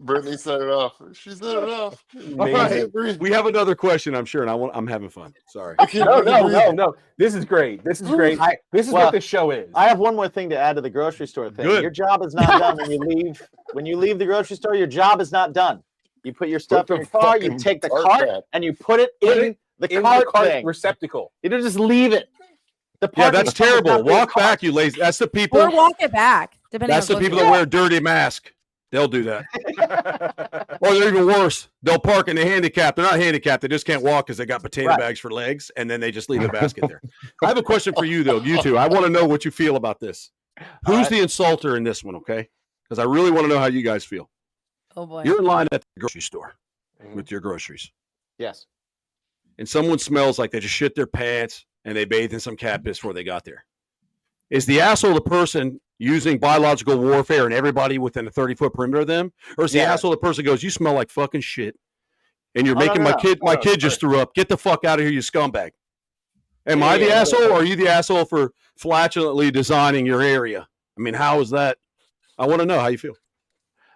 Brittany set it off. She set it off. All right. We have another question, I'm sure, and I'm having fun. Sorry. No. This is great. This is great. This is what this show is. I have one more thing to add to the grocery store thing. Good. Your job is not done when you leave. When you leave the grocery store, your job is not done. You put your stuff in your car, you take the cart, and you put it in the cart thing. Receptacle. You don't just leave it. Yeah, that's terrible. Walk back, you lazy. That's the people. Or walk it back. That's the people that wear a dirty mask. They'll do that. Or they're even worse. They'll park in the handicap. They're not handicapped. They just can't walk because they got potato bags for legs, and then they just leave the basket there. I have a question for you, though. You two. I want to know what you feel about this. Who's the insulter in this one, okay? Because I really want to know how you guys feel. Oh, boy. You're in line at the grocery store with your groceries. Yes. And someone smells like they just shit their pants and they bathed in some cat piss before they got there. Is the asshole the person using biological warfare and everybody within a 30-foot perimeter of them? Or is the asshole the person who goes, you smell like fucking shit and you're making my kid just threw up. Get the fuck out of here, you scumbag. Am I the asshole, or are you the asshole for flatulently designing your area? I mean, how is that? I want to know how you feel.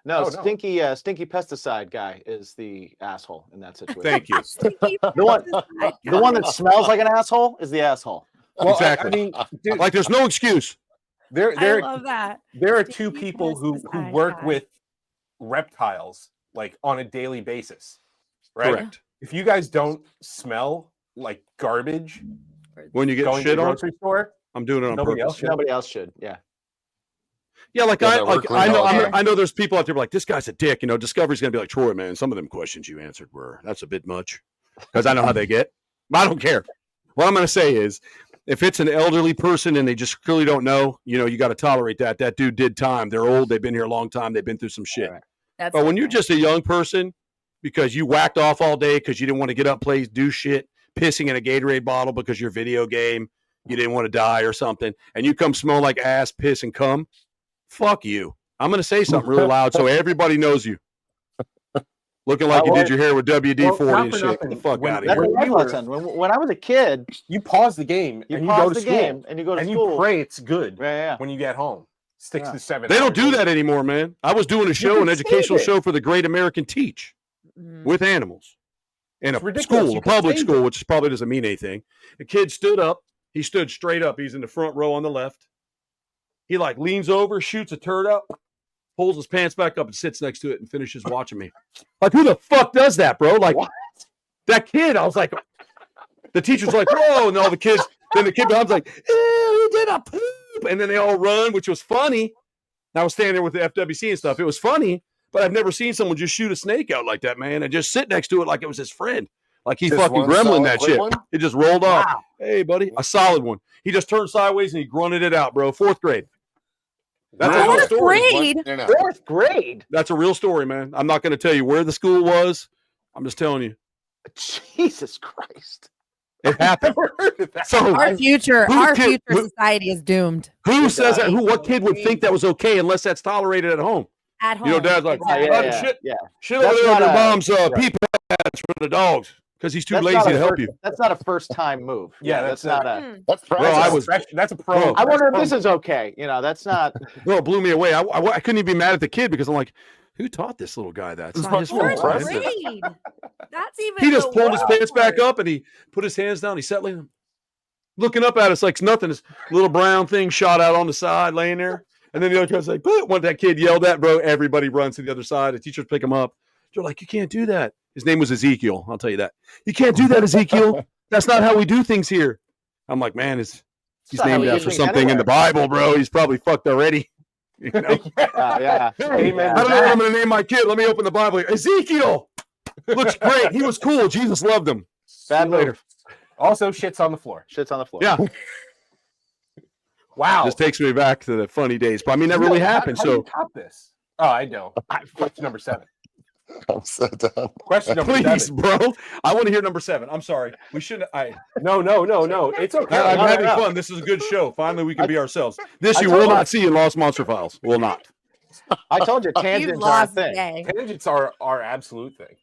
No, stinky pesticide guy is the asshole in that situation. Thank you. The one that smells like an asshole is the asshole. Well, exactly. I mean, dude, like there's no excuse. I love that. There are two people who work with reptiles like on a daily basis, right? Correct. If you guys don't smell like garbage when you get going shit to the on, grocery store, I'm doing it on purpose. Nobody else should. Yeah. Yeah, I know there's people out there like, this guy's a dick. You know, Discovery's gonna be like, Troy, man, some of them questions you answered that's a bit much. Because I know how they get. I don't care. What I'm gonna say is, if it's an elderly person and they just clearly don't know, you know, you got to tolerate that. That dude did time. They're old. They've been here a long time. They've been through some shit. Right. But when you're just a young person, because you whacked off all day because you didn't want to get up, play, do shit, pissing in a Gatorade bottle because your video game, you didn't want to die or something, and you come smell like ass, piss, and cum, fuck you. I'm going to say something really loud so everybody knows you. Looking like you did your hair with WD-40 and shit. Get the fuck out of here. When I was a kid, you pause the game and you go to school. And you go to school. And you pray it's good when you get home. 6 to 7 They don't do that anymore, man. I was doing a show, an educational show for the Great American Teach with animals in a school, a public school, which probably doesn't mean anything. The kid stood up. He stood straight up. He's in the front row on the left. He like leans over, shoots a turd out, pulls his pants back up and sits next to it and finishes watching me. Like, who the fuck does that, bro? Like, that kid, I was like, the teacher's like, whoa, and all the kids, then the kid behind was like, he did a poop. And then they all run, which was funny. I was standing there with the FWC and stuff. It was funny, but I've never seen someone just shoot a snake out like that, man, and just sit next to it like it was his friend. Like he fucking gremlin that shit. It just rolled off. Hey, buddy, a solid one. He just turned sideways and he grunted it out, bro. 4th grade. That's a real story. Fourth grade. That's a real story, man. I'm not going to tell you where the school was. I'm just telling you. Jesus Christ. It happened. So our future society is doomed. Who says that? What kid would think that was okay unless that's tolerated at home? At home. You know, Dad's like, shit over there on your mom's pee pads for the dogs because he's too lazy to help you. That's not a first-time move. Yeah, that's not a. That's a pro. I wonder if this is okay. You know, that's not. No, it blew me away. I couldn't even be mad at the kid because I'm like, who taught this little guy that? It's not his fault. That's even. He just pulled his pants back up and he put his hands down. He sat looking up at us like it's nothing. This little brown thing shot out on the side, laying there. And then the other guy's like, when that kid yelled at, bro, everybody runs to the other side. The teachers pick him up. They're like, you can't do that. His name was Ezekiel. I'll tell you that. You can't do that, Ezekiel. That's not how we do things here. I'm like, man, he's named after something in the Bible, bro. He's probably fucked already. You know? Yeah. Hey, man, I don't know what I'm going to name my kid. Let me open the Bible. Ezekiel. Looks great. He was cool. Jesus loved him. Bad later. Also, shit's on the floor. Yeah. Wow. This takes me back to the funny days. But I mean, that really happened. How do you top this? Oh, I know. Question number 7. I'm so done. Question number 7. Please, bro. I want to hear number 7. I'm sorry. We shouldn't. No. It's okay. I'm having fun. This is a good show. Finally, we can be ourselves. This you will not see in Lost Monster Files. Will not. I told you, tangents are a thing. Tangents are our absolute thing.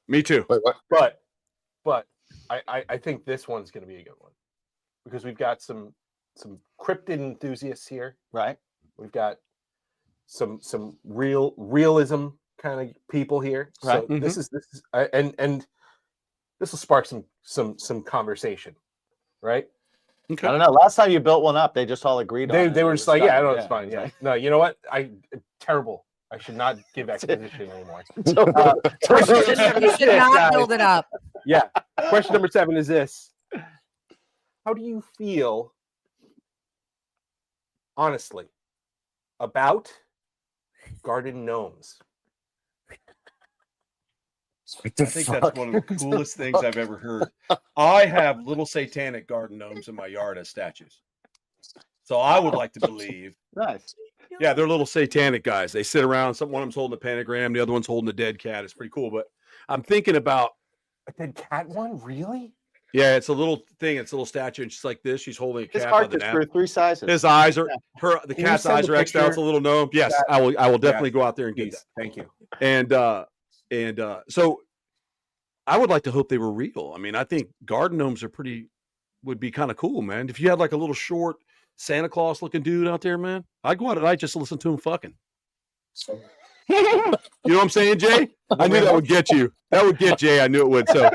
Me too. Wait, what? But I think this one's going to be a good one because we've got some cryptid enthusiasts here. Right. We've got some realism kind of people here. Right. So this is and this will spark some conversation, right? Okay. I don't know. Last time you built one up, they just all agreed on it. They were It just was like, yeah, done. no, it's fine. Yeah, no, you know what? Terrible. I should not give exposition anymore. You should not build it up. Yeah. Question number 7 is this: how do you feel, honestly, about garden gnomes? I think that's one of the coolest things I've ever heard. I have little satanic garden gnomes in my yard as statues. So I would like to believe. Nice. Yeah, they're little satanic guys. They sit around. One of them's holding a pentagram. The other one's holding a dead cat. It's pretty cool. But I'm thinking about. A dead cat one? Really? Yeah, it's a little thing. It's a little statue. And she's like this. She's holding a His cat by heart the is nap. for 3 sizes. His eyes are the Can you cat's send eyes a are X'd out. It's a picture? little gnome. Yes, That- I will definitely Yes. go out there and get that. Thank you. And so I would like to hope they were real. I mean, I think garden gnomes would be kind of cool, man. If you had like a little short Santa Claus looking dude out there, man, I'd go out at night just to listen to him fucking. You know what I'm saying, Jay? I knew that would get you. That would get Jay. I knew it would. So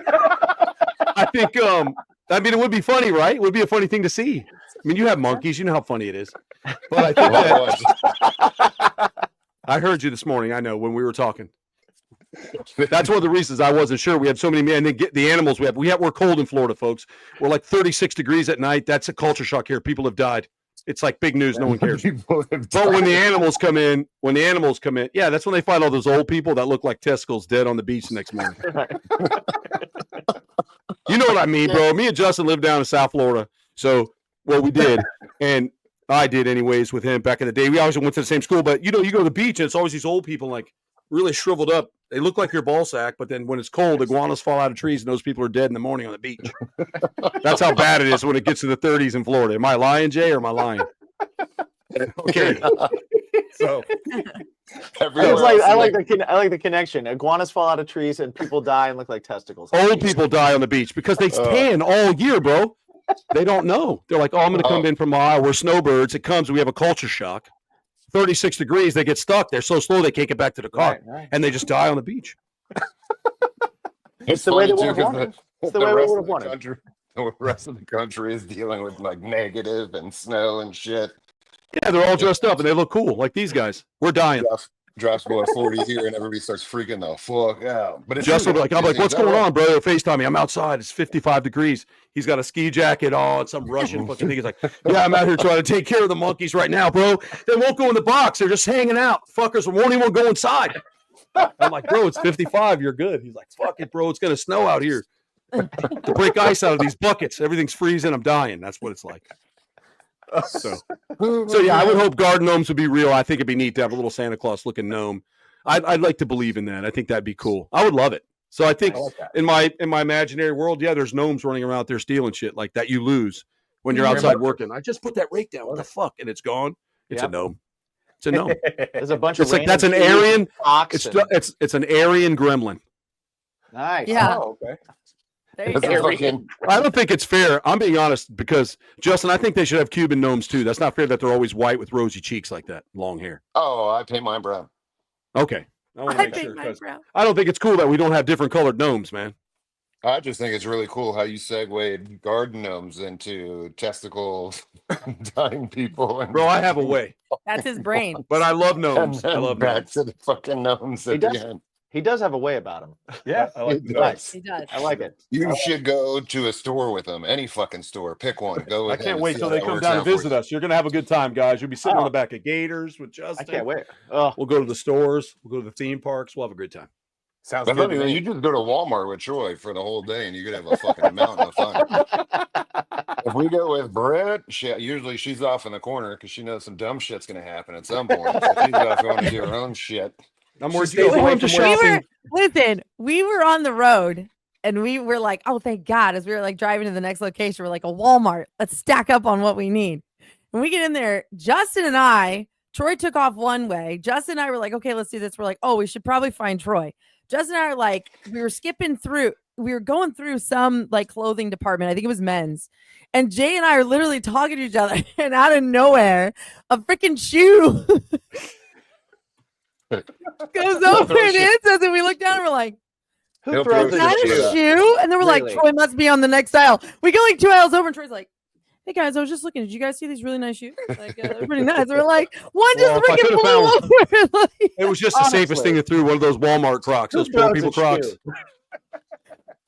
I think, I mean, it would be funny, right? It would be a funny thing to see. I mean, you have monkeys. You know how funny it is. But I think that I heard you this morning. I know when we were talking. That's one of the reasons I wasn't sure. We had so many men. They get the animals. We're cold in Florida, folks. We're like 36 degrees at night. That's a culture shock here. People have died. It's like big news. No one cares. But when the animals come in, yeah, that's when they find all those old people that look like testicles dead on the beach the next morning. You know what I mean, bro? Me and Justin lived down in South Florida. So, well, we did. And I did anyways with him back in the day. We always went to the same school. But, you know, you go to the beach and it's always these old people like really shriveled up. They look like your ball sack. But then when it's cold, iguanas fall out of trees and those people are dead in the morning on the beach. That's how bad it is when it gets to the 30s in Florida. Am I lying, Jay, or am I lying? Okay. So I like the connection. Iguanas fall out of trees and people die and look like testicles. old people die on the beach because they tan all year, bro. They don't know. They're like, oh, I'm going to come in from Ohio. We're snowbirds. It comes. We have a culture shock. 36 degrees. They get stuck. They're so slow they can't get back to the car, Right. and they just die on the beach. It's the way they would have wanted. It's the way we would have wanted. The rest of the country is dealing with like negative and snow and shit. Yeah, they're all dressed up and they look cool, like these guys. We're dying. Drops below 40 here, and everybody starts freaking the fuck out. But it's Justin will be like, I'm like, what's going on? on, bro? They'll FaceTime me. I'm outside. It's 55 degrees. He's got a ski jacket on. Some Russian fucking thing. He's like, yeah, I'm out here trying to take care of the monkeys right now, bro. They won't go in the box. They're just hanging out. Fuckers won't even go inside. I'm like, bro, it's 55. You're good. He's like, fuck it, bro. It's going to snow out here. To break ice out of these buckets. Everything's freezing. I'm dying. That's what it's like. So yeah, I would hope garden gnomes would be real. I think it'd be neat to have a little Santa Claus looking gnome. I'd like to believe in that. I think that'd be cool. I would love it. So I think in my imaginary world, yeah, there's gnomes running around out there stealing shit like that. You lose when you're outside working. I just put that rake down. What the fuck? And it's gone. It's a gnome. It's a gnome. There's a bunch It's of like that's an random Aryan. fox It's an Aryan gremlin. Nice. Yeah. Oh, okay. There you That's go. fucking- I don't think it's fair. I'm being honest because Justin, I think they should have Cuban gnomes too. That's not fair that they're always white with rosy cheeks like that, long hair. Oh, I paint mine brown. Okay. I want to I make think sure my 'cause brow. I don't think it's cool that we don't have different colored gnomes, man. I just think it's really cool how you segued garden gnomes into testicle dying people. And Bro, I have a way, That's his brain. but I love and gnomes. I then love back gnomes. to the fucking gnomes He at does. the end. He does have a way about him. Yeah. I like He gnomes. does. He does. I like it. You should go to a store with them, any fucking store. Pick one. Go with I him can't and wait see till how they that come works down and out for visit you. us. You're gonna have a good time, guys. You'll be sitting on the back of Gators with I Justin. can't wait. Oh, We'll go to the stores. We'll go to the theme parks. We'll have a great time. Sounds But good. funny, to me. you just go to Walmart with Troy for the whole day, and you could have a fucking mountain of fun. If we go with Brett, usually she's off in the corner because she knows some dumb shit's gonna happen at some point. So she's off going to do her own shit. I'm She worried stays you guys away going to from where- shopping. Listen, we were on the road and we were like, oh, thank God. As we were like driving to the next location, we're like, a Walmart. Let's stack up on what we need. When we get in there, Justin and I, Troy took off one way. Justin and I were like, okay, let's do this. We're like, oh, we should probably find Troy. Justin and I are like, we were going through some like clothing department. I think it was men's. And Jay and I are literally talking to each other, and out of nowhere, a freaking shoe goes over and hits us, and we look down and we're like, Who He'll throws throw a "Is that the a shoe. shoe?" And then we're Really? like, "Troy must be on the next aisle." We go like 2 aisles over, and Troy's like, "Hey guys, I was just looking. Did you guys see these really nice shoes? Like, they're pretty nice." We're like, "One Well, just if I freaking could've blew found over." Like, It was just the safest thing to throw one of those Walmart Crocs, Who those poor throws people a Crocs. shoe?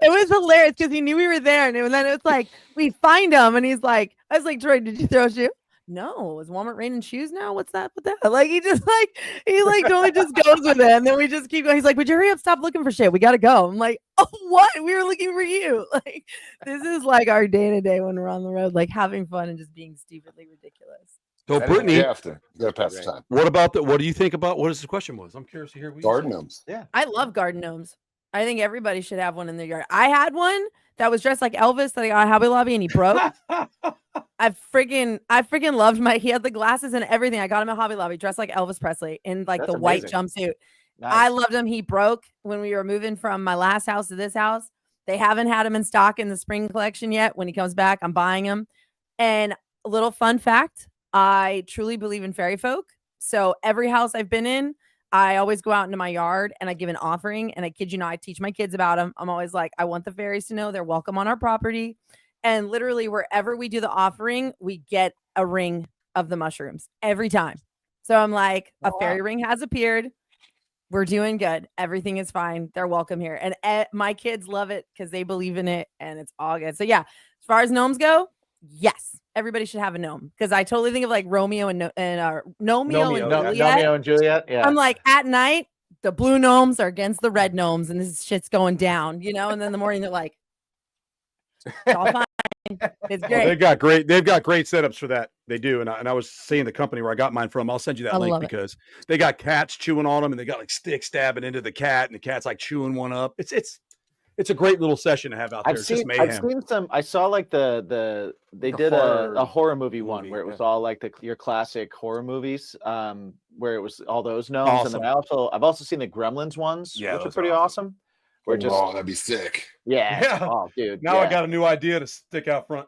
it was hilarious because he knew we were there, and then it was like we find him, and he's like, "I was like, Troy, did you throw a shoe?" No, is Walmart raining shoes now? What's that with that? Like he totally just goes with it, and then we just keep going. He's like, "Would you hurry up? Stop looking for shit. We gotta go." I'm like, "Oh, what? We were looking for you." Like this is like our day to day when we're on the road, like having fun and just being stupidly ridiculous. So, You Brittany, have to. You gotta pass the time. what do you think about what his question was? I'm curious to hear what you Garden say. gnomes. I love garden gnomes. I think everybody should have one in their yard. I had one that was dressed like Elvis that I got at Hobby Lobby, and he broke. I freaking loved he had the glasses and everything. I got him at Hobby Lobby dressed like Elvis Presley in like That's the white amazing. jumpsuit. Nice. I loved him. He broke when we were moving from my last house to this house. They haven't had him in stock in the spring collection yet. When he comes back, I'm buying him. And a little fun fact, I truly believe in fairy folk. So every house I've been in, I always go out into my yard and I give an offering. And I kid you not, I teach my kids about them. I'm always like, I want the fairies to know they're welcome on our property. And literally wherever we do the offering, we get a ring of the mushrooms every time. So I'm like, a fairy ring has appeared. We're doing good. Everything is fine. They're welcome here. And my kids love it because they believe in it and it's all good. So yeah, as far as gnomes go, yes, everybody should have a gnome because I totally think of like Romeo and Juliet. Romeo and Juliet. Yeah. I'm like, at night, the blue gnomes are against the red gnomes and this shit's going down, And then in the morning they're like, it's all fine. It's Oh, great. they've got great setups for that. They do. And I was seeing the company where I got mine from. I'll send you that I link love it. because they got cats chewing on them and they got like sticks stabbing into the cat and the cat's like chewing one up. It's a great little session to have out there. It's just mayhem. I've seen some. I saw like they did a horror movie one where it was all like your classic horror movies, where it was all those gnomes. Awesome. And then I've also seen the Gremlins ones, Yeah, which are those pretty are awesome. Where just that'd be sick. yeah. Oh, dude. Now I got a new idea to stick out front.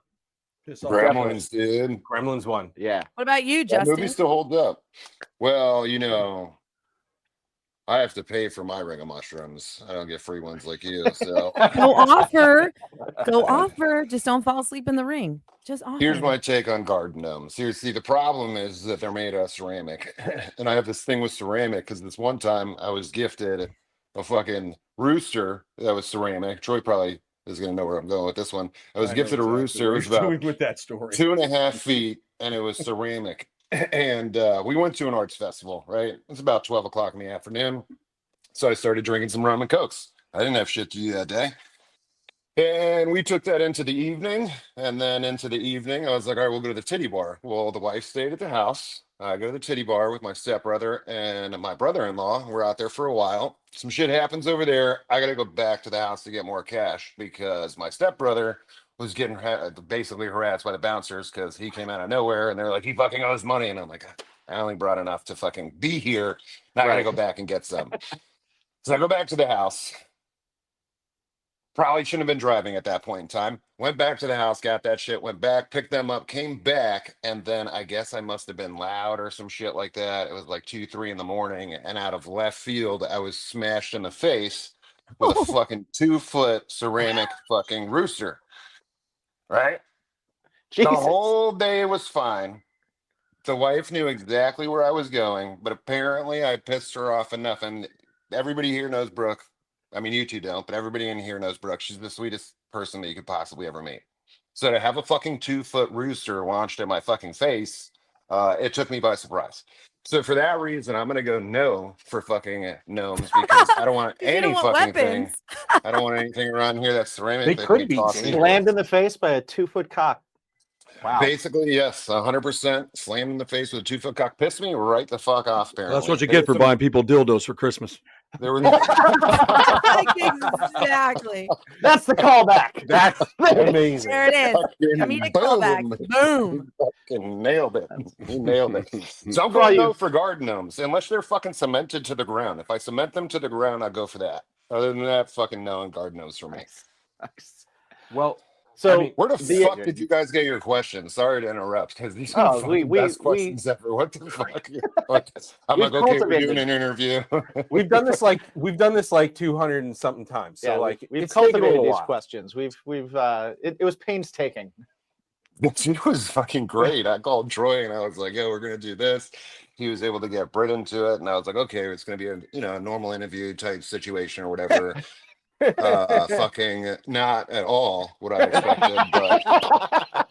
Piss off Gremlins, dude. Gremlins 1. Yeah. What about you, That Justin? movie still holds up. Well, I have to pay for my ring of mushrooms. I don't get free ones like you. So Go offer. Just don't fall asleep in the ring. Just offer. here's my take on garden gnomes. See, the problem is that they're made out of ceramic. And I have this thing with ceramic because this one time I was gifted a fucking rooster that was ceramic. Troy probably is going to know where I'm going with this one. I was gifted a rooster. It was about with that story. 2.5 feet and it was ceramic. And we went to an arts festival, right? It's about 12 o'clock in the afternoon. So I started drinking some rum and cokes. I didn't have shit to do that day. And we took that into the evening. And then into the evening, I was like, all right, we'll go to the titty bar. Well, the wife stayed at the house. I go to the titty bar with my stepbrother and my brother-in-law. We're out there for a while. Some shit happens over there. I got to go back to the house to get more cash because my stepbrother was getting basically harassed by the bouncers because he came out of nowhere and they're like, he fucking owes money. And I'm like, I only brought enough to fucking be here. Now I got to go back and get some. So I go back to the house. Probably shouldn't have been driving at that point in time. Went back to the house, got that shit, went back, picked them up, came back, and then I guess I must have been loud or some shit like that. It was like 2, 3 in the morning, and out of left field, I was smashed in the face with a fucking 2-foot ceramic fucking rooster. Right? Jesus. The whole day was fine. The wife knew exactly where I was going, but apparently I pissed her off enough, and everybody here knows Brooke. I mean, you two don't, but everybody in here knows Brooke. She's the sweetest person that you could possibly ever meet. So to have a fucking 2-foot rooster launched at my fucking face, it took me by surprise. So for that reason, I'm gonna go no for fucking gnomes because I don't want any fucking thing. I don't want anything around here that's ceramic. They that could can be toss me. Slammed in the face by a 2-foot cock. Wow. Basically, yes, 100% slammed in the face with a 2-foot cock. Pissed me right the fuck off. Apparently, That's what you get for buying people dildos for Christmas. There were Exactly. That's the callback. That's amazing. There it is. Comedic callback. Boom. Fucking nailed it. You nailed it. So I'm For all going to you- go for garden gnomes, unless they're fucking cemented to the ground. If I cement them to the ground, I'll go for that. Other than that, fucking no, and God knows for me. Nice. Well, So I mean, Where the fuck did you guys get your questions? Sorry to interrupt, because these are the fucking best questions ever. What the fuck? Like, I'm like, okay, we're doing an interview. we've done this like 200 and something times. So like we've it's taken a cultivated little these while. questions. It was painstaking. It was fucking great. I called Troy and I was like, "Yo, we're gonna do this." He was able to get Brit into it, and I was like, "Okay, it's gonna be a normal interview type situation or whatever." Fucking not at all what I expected, but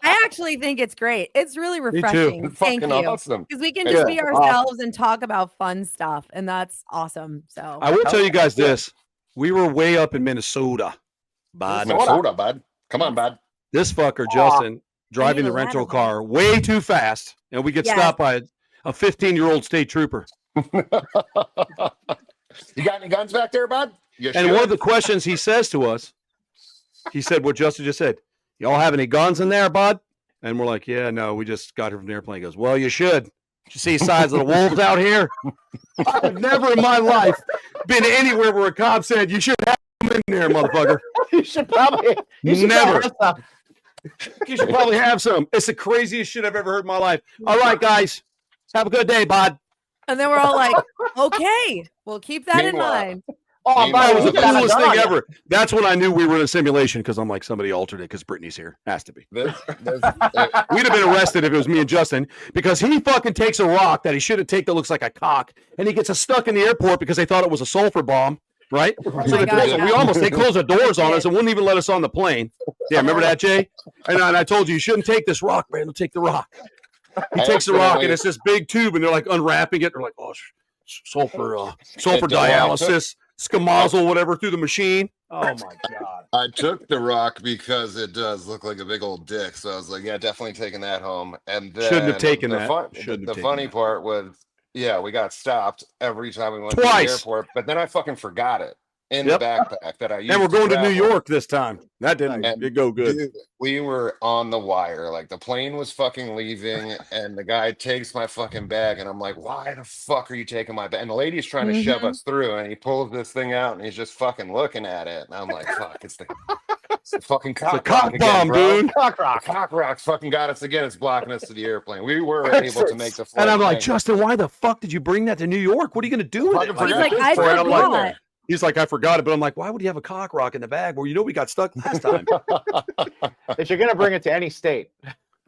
I actually think it's great. It's really too. refreshing. it's Thank fucking you. awesome. Because we can Yeah. just be ourselves and talk about fun stuff, and that's awesome. So I will tell you guys this: we were way up in Minnesota, bud. Minnesota, bud. Come on, bud. This fucker Justin driving need the a rental ladder, car way too fast, and we get Yes. stopped by a 15-year-old state trooper. You got any guns back there, bud? And one of the questions he says to us, he said what Justin just said. Y'all have any guns in there, bud? And we're like, yeah, no, we just got here from the airplane. He goes, well, you should. Did you see the size of the wolves out here? I've never in my life been anywhere where a cop said, you should have them in there, motherfucker. You should probably Never. have some. You should probably have some. It's the craziest shit I've ever heard in my life. All right, guys. Have a good day, bud. and then we're all like, okay, we'll keep that in Meanwhile- mind. Oh, That was the you got a coolest gun thing on you. ever. That's when I knew we were in a simulation because I'm like, somebody altered it because Brittany's here. Has to be. We'd have been arrested if it was me and Justin because he fucking takes a rock that he should have taken that looks like a cock and he gets us stuck in the airport because they thought it was a sulfur bomb, right? Oh So my God, yeah. they closed the doors on us and wouldn't even let us on the plane. Yeah, remember that, Jay? And I told you shouldn't take this rock, man. Don't take the rock. He takes the rock and it's this big tube and they're like unwrapping it. They're like, oh, sulfur dialysis. Skamazzle, whatever, through the machine. Oh my God. I took the rock because it does look like a big old dick. So I was like, yeah, definitely taking that home. And then Shouldn't have taken that. The funny part was, yeah, we got stopped every time we went to Twice. the airport, but then I fucking forgot it in the backpack that I used. And we're going to New travel. York this time. That didn't go good. Dude, we were on the wire. Like the plane was fucking leaving, and the guy takes my fucking bag, and I'm like, "Why the fuck are you taking my bag?" And the lady's trying to shove us through, and he pulls this thing out, and he's just fucking looking at it, and I'm like, "Fuck, it's the fucking cock cock again, bomb, bro. dude. Cock rock. The cock rock's fucking got us again. It's blocking us to the airplane. We were able to make the flight. And I'm like, Justin, why the fuck did you bring that to New York? What are you going to do with it? Fucking He's forgot like, this I part. I'm like, forgot. He's like, I forgot it, but I'm like, why would you have a cock rock in the bag? Well, we got stuck last time. If you're gonna bring it to any state,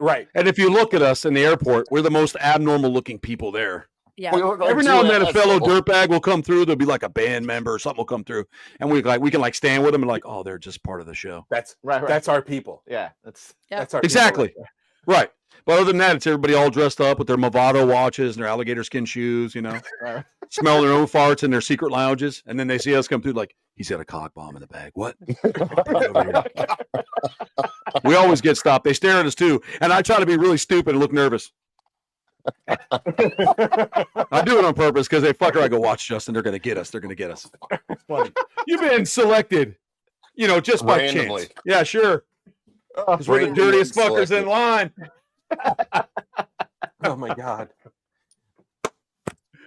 Right. And if you look at us in the airport, we're the most abnormal looking people there. Yeah. We look like Every now and two then a fellow assholes. dirtbag will come through. There'll be like a band member or something will come through. And we can like stand with them and like, oh, they're just part of the show. That's right. that's our people. Yeah, that's Yep. That's our people Exactly. right there. Right. But other than that, it's everybody all dressed up with their Movado watches and their alligator skin shoes, right. smell their own farts in their secret lounges. And then they see us come through like, he's got a cock bomb in the bag. What? We always get stopped. They stare at us too. And I try to be really stupid and look nervous. I do it on purpose because they fucker. I go, watch, Justin. They're going to get us. They're going to get us. Funny. You've been selected, just by Randomly. chance. Yeah, sure. Because we're the Randomly dirtiest fuckers selected. in line. Oh my God.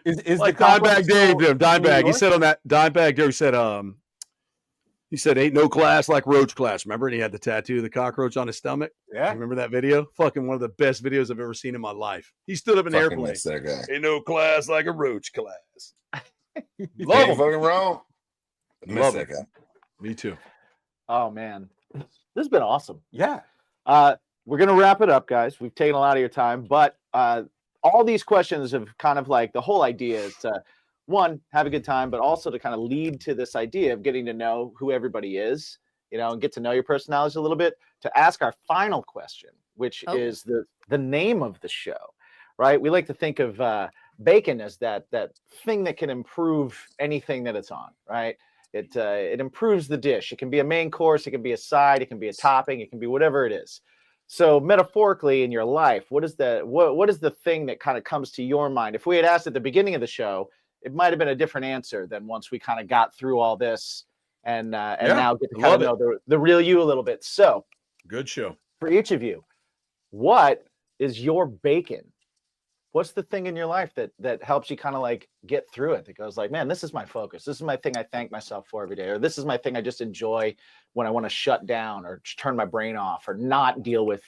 Is Like the cockroach Dimebag Dave still did. in Dimebag. New He said on that Dimebag Dave, he said, ain't no class like roach class. Remember? And he had the tattoo of the cockroach on his stomach. Yeah. Remember that video? Fucking one of the best videos I've ever seen in my life. He stood up in the Fucking airplane. miss that guy. Ain't no class like a roach class. You Love ain't him. fucking wrong. Miss Love that him. guy. Me too. Oh man, this has been awesome. Yeah. We're gonna wrap it up, guys. We've taken a lot of your time, but all these questions have kind of like the whole idea is to one, have a good time, but also to kind of lead to this idea of getting to know who everybody is, and get to know your personalities a little bit. To ask our final question, which is the name of the show, right? We like to think of bacon as that thing that can improve anything that it's on, right? It improves the dish. It can be a main course, it can be a side, it can be a topping, it can be whatever it is. So metaphorically in your life, what is the thing that kind of comes to your mind? If we had asked at the beginning of the show, it might have been a different answer than once we kind of got through all this and now get to kind of know the real you a little bit. So Good show. for each of you, what is your bacon? what's the thing in your life that helps you kind of like get through it? That goes like, man, this is my focus. This is my thing I thank myself for every day, or this is my thing I just enjoy when I want to shut down or turn my brain off or not deal with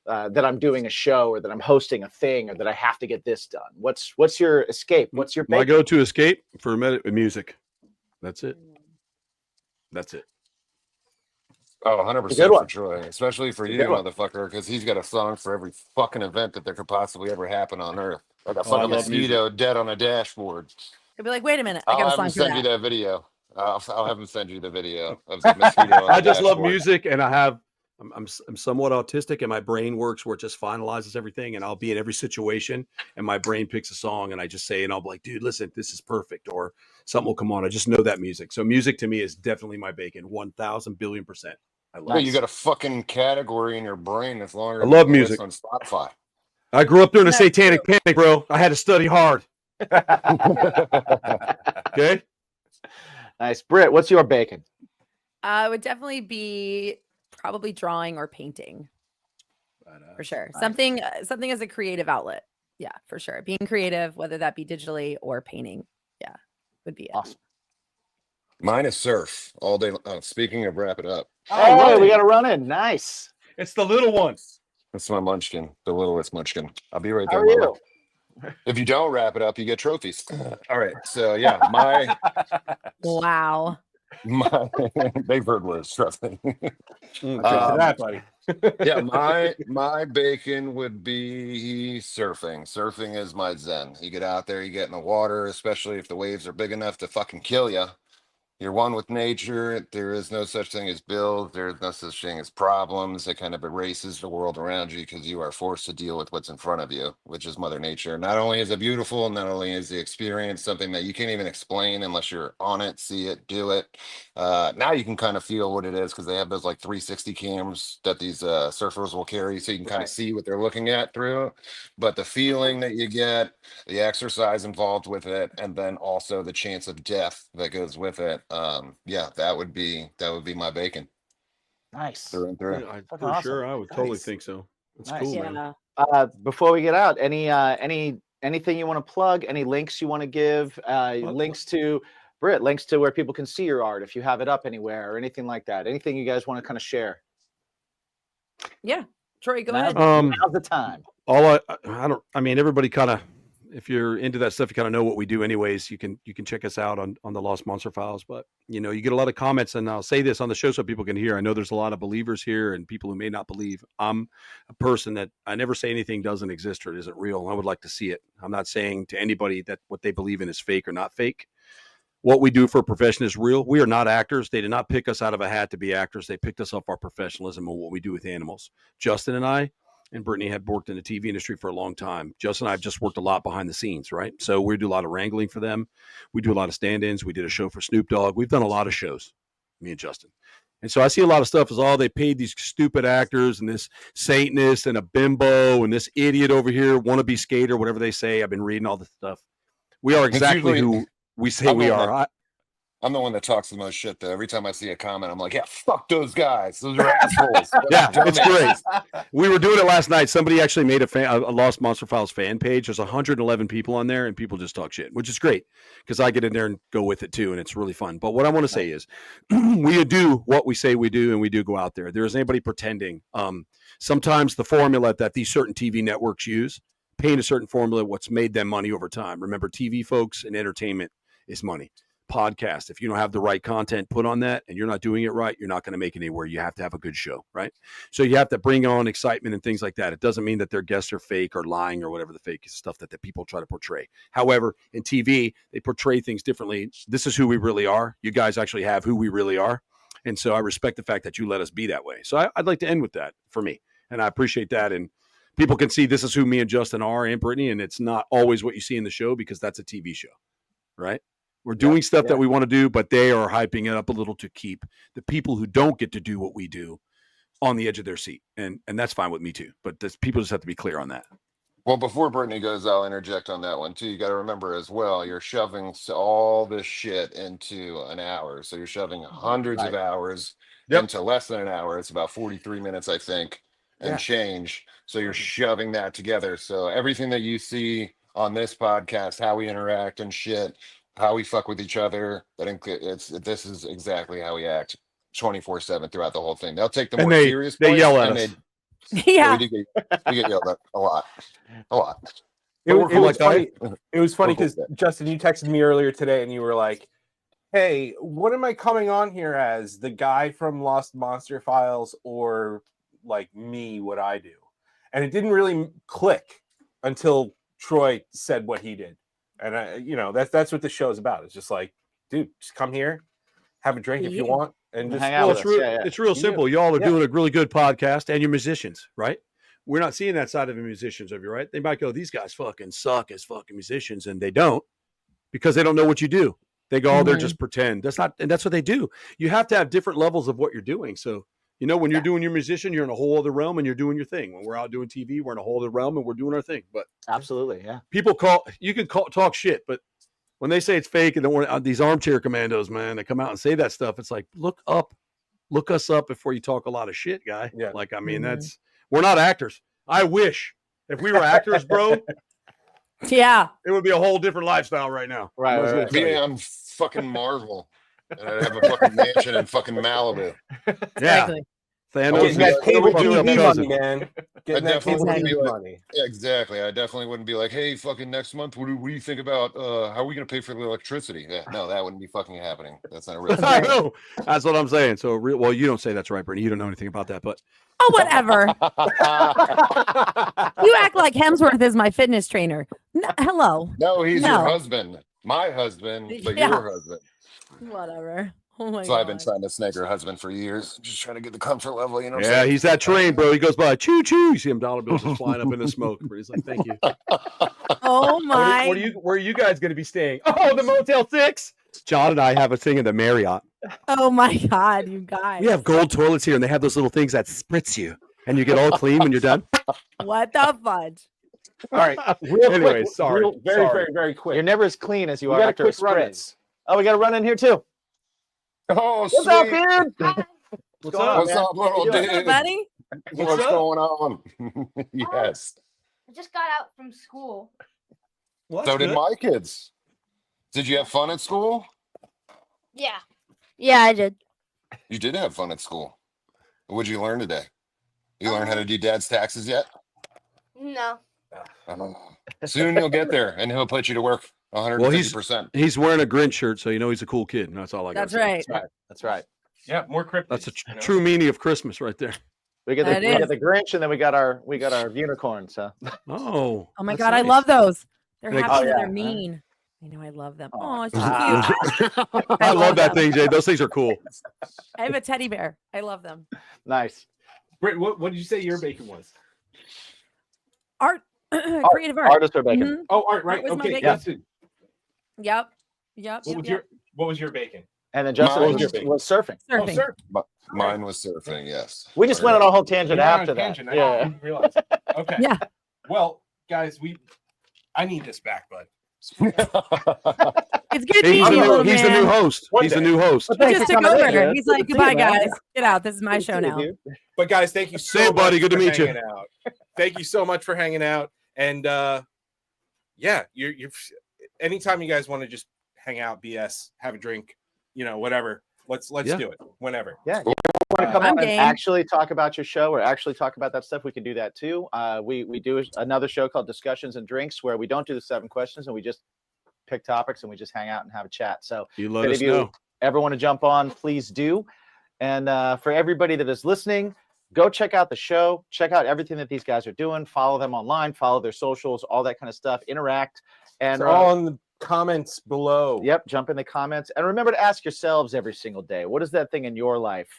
that I'm doing a show or that I'm hosting a thing or that I have to get this done. What's your escape? What's your My go-to escape for music? That's it. That's it. Oh, It's a 100% good for one. Troy, especially for It's a you, good one. motherfucker, because he's got a song for every fucking event that there could possibly ever happen on Earth. Like a I fucking love mosquito dead on a dashboard. He'll be like, wait a minute, I I'll got a have him song for send you that. that video. I'll have him send you the video of the mosquito on the I just love dashboard. music, and I'm somewhat autistic, and my brain works where it just finalizes everything, and I'll be in every situation, and my brain picks a song, and I just say, and I'll be like, dude, listen, this is perfect, or something will come on. I just know that music. So music to me is definitely my bacon, 1,000 billion%. I love Yeah, it. you got a fucking category in your brain that's longer I than love the list music. on Spotify. I grew up during the That's satanic panic, bro. I had to study hard. Okay. Nice. Britt, what's your bacon? It would definitely be probably drawing or painting for sure. Nice. Something as a creative outlet. Yeah, for sure. Being creative, whether that be digitally or painting. Yeah, would be it. Awesome. Mine is surf all day. Speaking of wrap it up, Hey, we got to run in. Nice. It's the little ones. that's my munchkin, the littlest munchkin. I'll be right How there, are mama. you? If you don't wrap it up, you get trophies. All right. So yeah, Wow. they've heard worse, trust me. That, buddy. Yeah, my bacon would be surfing. Surfing is my zen. You get out there, you get in the water, especially if the waves are big enough to fucking kill you. You're one with nature. There is no such thing as bills. There is no such thing as problems. It kind of erases the world around you because you are forced to deal with what's in front of you, which is Mother Nature. Not only is it beautiful, not only is the experience something that you can't even explain unless you're on it, see it, do it. Now you can kind of feel what it is because they have those like 360 cams that these surfers will carry, so you can kind Right. of see what they're looking at through. But the feeling that you get, the exercise involved with it, and then also the chance of death that goes with it. Yeah, that would be my bacon Nice. through and through. Yeah, Fucking for awesome. sure. I would totally Nice. think so. That's Nice. cool, man. Yeah. Before we get out, anything you want to plug? Any links you want to give? Links to Britt, links to where people can see your art if you have it up anywhere or anything like that. Anything you guys want to kind of share? Yeah. Troy, go Now's, ahead. now's the time. I mean, everybody kind of, if you're into that stuff, you kind of know what we do anyways. You can check us out on the Lost Monster Files, but you know, you get a lot of comments, and I'll say this on the show so people can hear. I know there's a lot of believers here and people who may not believe. I'm a person that I never say anything doesn't exist or it isn't real. I would like to see it. I'm not saying to anybody that what they believe in is fake or not fake. What we do for a profession is real. We are not actors. They did not pick us out of a hat to be actors. They picked us up our professionalism and what we do with animals. Justin and I and Brittany had worked in the TV industry for a long time. Justin and I have just worked a lot behind the scenes, right? So we do a lot of wrangling for them. We do a lot of stand-ins. We did a show for Snoop Dogg. We've done a lot of shows, me and Justin. And so I see a lot of stuff as, they paid these stupid actors and this Satanist and a bimbo and this idiot over here, wannabe skater, whatever they say. I've been reading all this stuff. We are exactly who we say we are. I'm the one that talks the most shit, though. Every time I see a comment, I'm like, yeah, fuck those guys. Those are assholes. Yeah, it's great. We were doing it last night. Somebody actually made a Lost Monster Files fan page. There's 111 people on there, and people just talk shit, which is great because I get in there and go with it too, and it's really fun. But what I want to say is we do what we say we do, and we do go out there. There isn't anybody pretending. Sometimes the formula that these certain TV networks use, paint a certain formula, what's made them money over time. Remember, TV folks and entertainment is money. Podcast, if you don't have the right content put on that and you're not doing it right, you're not going to make it anywhere. You have to have a good show, right? So you have to bring on excitement and things like that. It doesn't mean that their guests are fake or lying or whatever the fake stuff that the people try to portray. However, in TV, they portray things differently. This is who we really are. You guys actually have who we really are. And so I respect the fact that you let us be that way. So I'd like to end with that for me. And I appreciate that. And people can see this is who me and Justin are and Brittany. And it's not always what you see in the show because that's a TV show, right? We're doing stuff that we want to do, but they are hyping it up a little to keep the people who don't get to do what we do on the edge of their seat. And that's fine with me too. But people just have to be clear on that. Well, before Brittany goes, I'll interject on that one too. You got to remember as well, you're shoving all this shit into an hour. So you're shoving hundreds of hours into less than an hour. It's about 43 minutes, I think. and Yeah. change. So you're shoving that together. So everything that you see on this podcast, how we interact and shit, how we fuck with each other, this is exactly how we act 24/7 throughout the whole thing. They'll take the And more serious they points, yell at and us. Yeah. we get yelled at a lot. It was like that. funny. It was funny We're cool because with Justin, you texted me earlier today, and you were like, "Hey, what am I coming on here as? The guy from Lost Monster Files, or like me? What I do?" And it didn't really click until Troy said what he did, and that's what the show is about. It's just like, dude, just come here, have a drink if you Yeah. want, and just Hang out Well, with it's us. real. Yeah. It's real You simple. Y'all are Yeah. doing a really good podcast, and you're musicians, right? We're not seeing that side of the musicians of you, right? They might go, "These guys fucking suck as fucking musicians," and they don't, because they don't know what you do. They go, "Oh, they're just pretend." That's not, and that's what they do. You have to have different levels of what you're doing. So, when you're doing your musician, you're in a whole other realm and you're doing your thing. When we're out doing TV, we're in a whole other realm and we're doing our thing. But Absolutely. Yeah. people you can talk shit, but when they say it's fake and don't want these armchair commandos, man, that come out and say that stuff, it's like, look us up before you talk a lot of shit, guy. Yeah. Like, I mean, we're not actors. I wish if we were actors, bro, Yeah. it would be a whole different lifestyle right now. Right, I was right, gonna right. tell you. I'm fucking Marvel, and I'd have a fucking mansion in fucking Malibu. Yeah. Exactly. Thanos getting that What are cable we doing, TV cousin. money, man. Getting I that definitely cable wouldn't be TV like, money. yeah, exactly. I definitely wouldn't be like, hey, fucking next month, what do you think about how are we gonna pay for the electricity? Yeah, no, that wouldn't be fucking happening. That's not a real I thing. know. That's what I'm saying. So, well, you don't say that's right, Brittany. You don't know anything about that, but Oh, whatever. You act like Hemsworth is my fitness trainer. Hello. No, he's your No. husband. My husband, but Yeah. your husband. Whatever. Oh my So I've been god. trying to snag her husband for years. Just trying to get the comfort level, you know what I'm yeah, saying? he's that train, bro. He goes by choo choo. You see him dollar bills just flying up in the smoke. He's like, "Thank you." Oh my. Where are you guys going to be staying? Oh, the Motel 6. John and I have a thing in the Marriott. Oh my god, you guys. We have gold toilets here, and they have those little things that spritz you, and you get all clean when you're done. What the fudge? All right, real Anyway, quick, sorry. very, Sorry. very, very quick. You're never as clean as you We are got a after a quick run-in. spritz. Oh, we got to run in here too. Oh, What's sweet. up, dude? What's going up? on, What's man? up, little you doing? dude? What's up, buddy? What's going on? Yes. I just got out from school. Well, So that's did good. my kids. Did you have fun at school? Yeah. Yeah, I did. You did have fun at school. What'd you learn today? You learn how to do dad's taxes yet? No. Soon you'll get there, and he'll put you to work 150%. He's wearing a Grinch shirt, so you know he's a cool kid. And that's all I got. That's right. That's right. Yeah, more cryptids. That's a true meaning of Christmas right there. We got That the is. Grinch, and then we got our unicorns. Huh? Oh. Oh my that's god, I nice. love those. They're Like- happy Oh, that yeah. they're mean. I know I love them. Oh. Oh, it's so cute. I love that them. thing, Jay. Those things are cool. I have a teddy bear. I love them. Nice. Britt, what did you say your bacon was? Art, creative art. Artists are bacon. Mhm. Oh, art, right? That was my Okay, bacon. Justin, Yep. Yep. what was yep. your bacon? And then Justin Mine was, was your was surfing. Oh, Surfing. sir. Mine was surfing, yes. We just went on a whole tangent You went on a after that. tangent, I Yeah. didn't realize. Okay. Yeah. Well, guys, I need this back, bud. It's good He's, meeting you, little he's the new man. host. One He's the day. new host. Well, He thanks just for took coming in, over. dude. He's Good like, to see goodbye, you, man. guys. Get out. This is my Good to show see you, now. dude. But guys, thank you so See you, much buddy. Good to for meet you. hanging out. Thank you so much for hanging out. And yeah, you're anytime you guys want to just hang out, BS, have a drink, whatever. Let's Yeah. do it whenever. Yeah. You want to come I'm on and game. actually talk about your show or actually talk about that stuff? We can do that too. We do another show called Discussions and Drinks where we don't do the 7 questions and we just pick topics and we just hang out and have a chat. So You let if us you know. ever want to jump on, please do. And for everybody that is listening, go check out the show. Check out everything that these guys are doing. Follow them online. Follow their socials, all that kind of stuff. Interact. And It's all in the comments below. Yep, jump in the comments. And remember to ask yourselves every single day, what is that thing in your life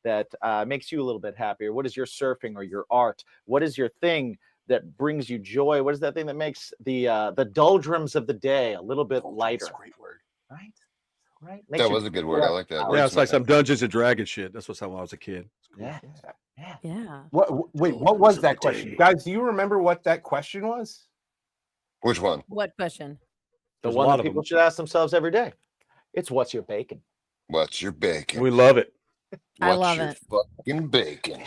that makes you a little bit happier? What is your surfing or your art? What is your thing that brings you joy? What is that thing that makes the doldrums of the day a little bit lighter? That's a great word. Right? Right? Makes That you- was a good word. I like that. Yeah, it's like some Dungeons and Dragons shit. That's what's how I was a kid. It's cool. Yeah. Yeah. Wait, what was that question? Guys, do you remember what that question was? Which one? What question? The There's a one lot that of people them. should ask themselves every day. It's what's your bacon? What's your bacon? We love it. I What's love your it. fucking bacon?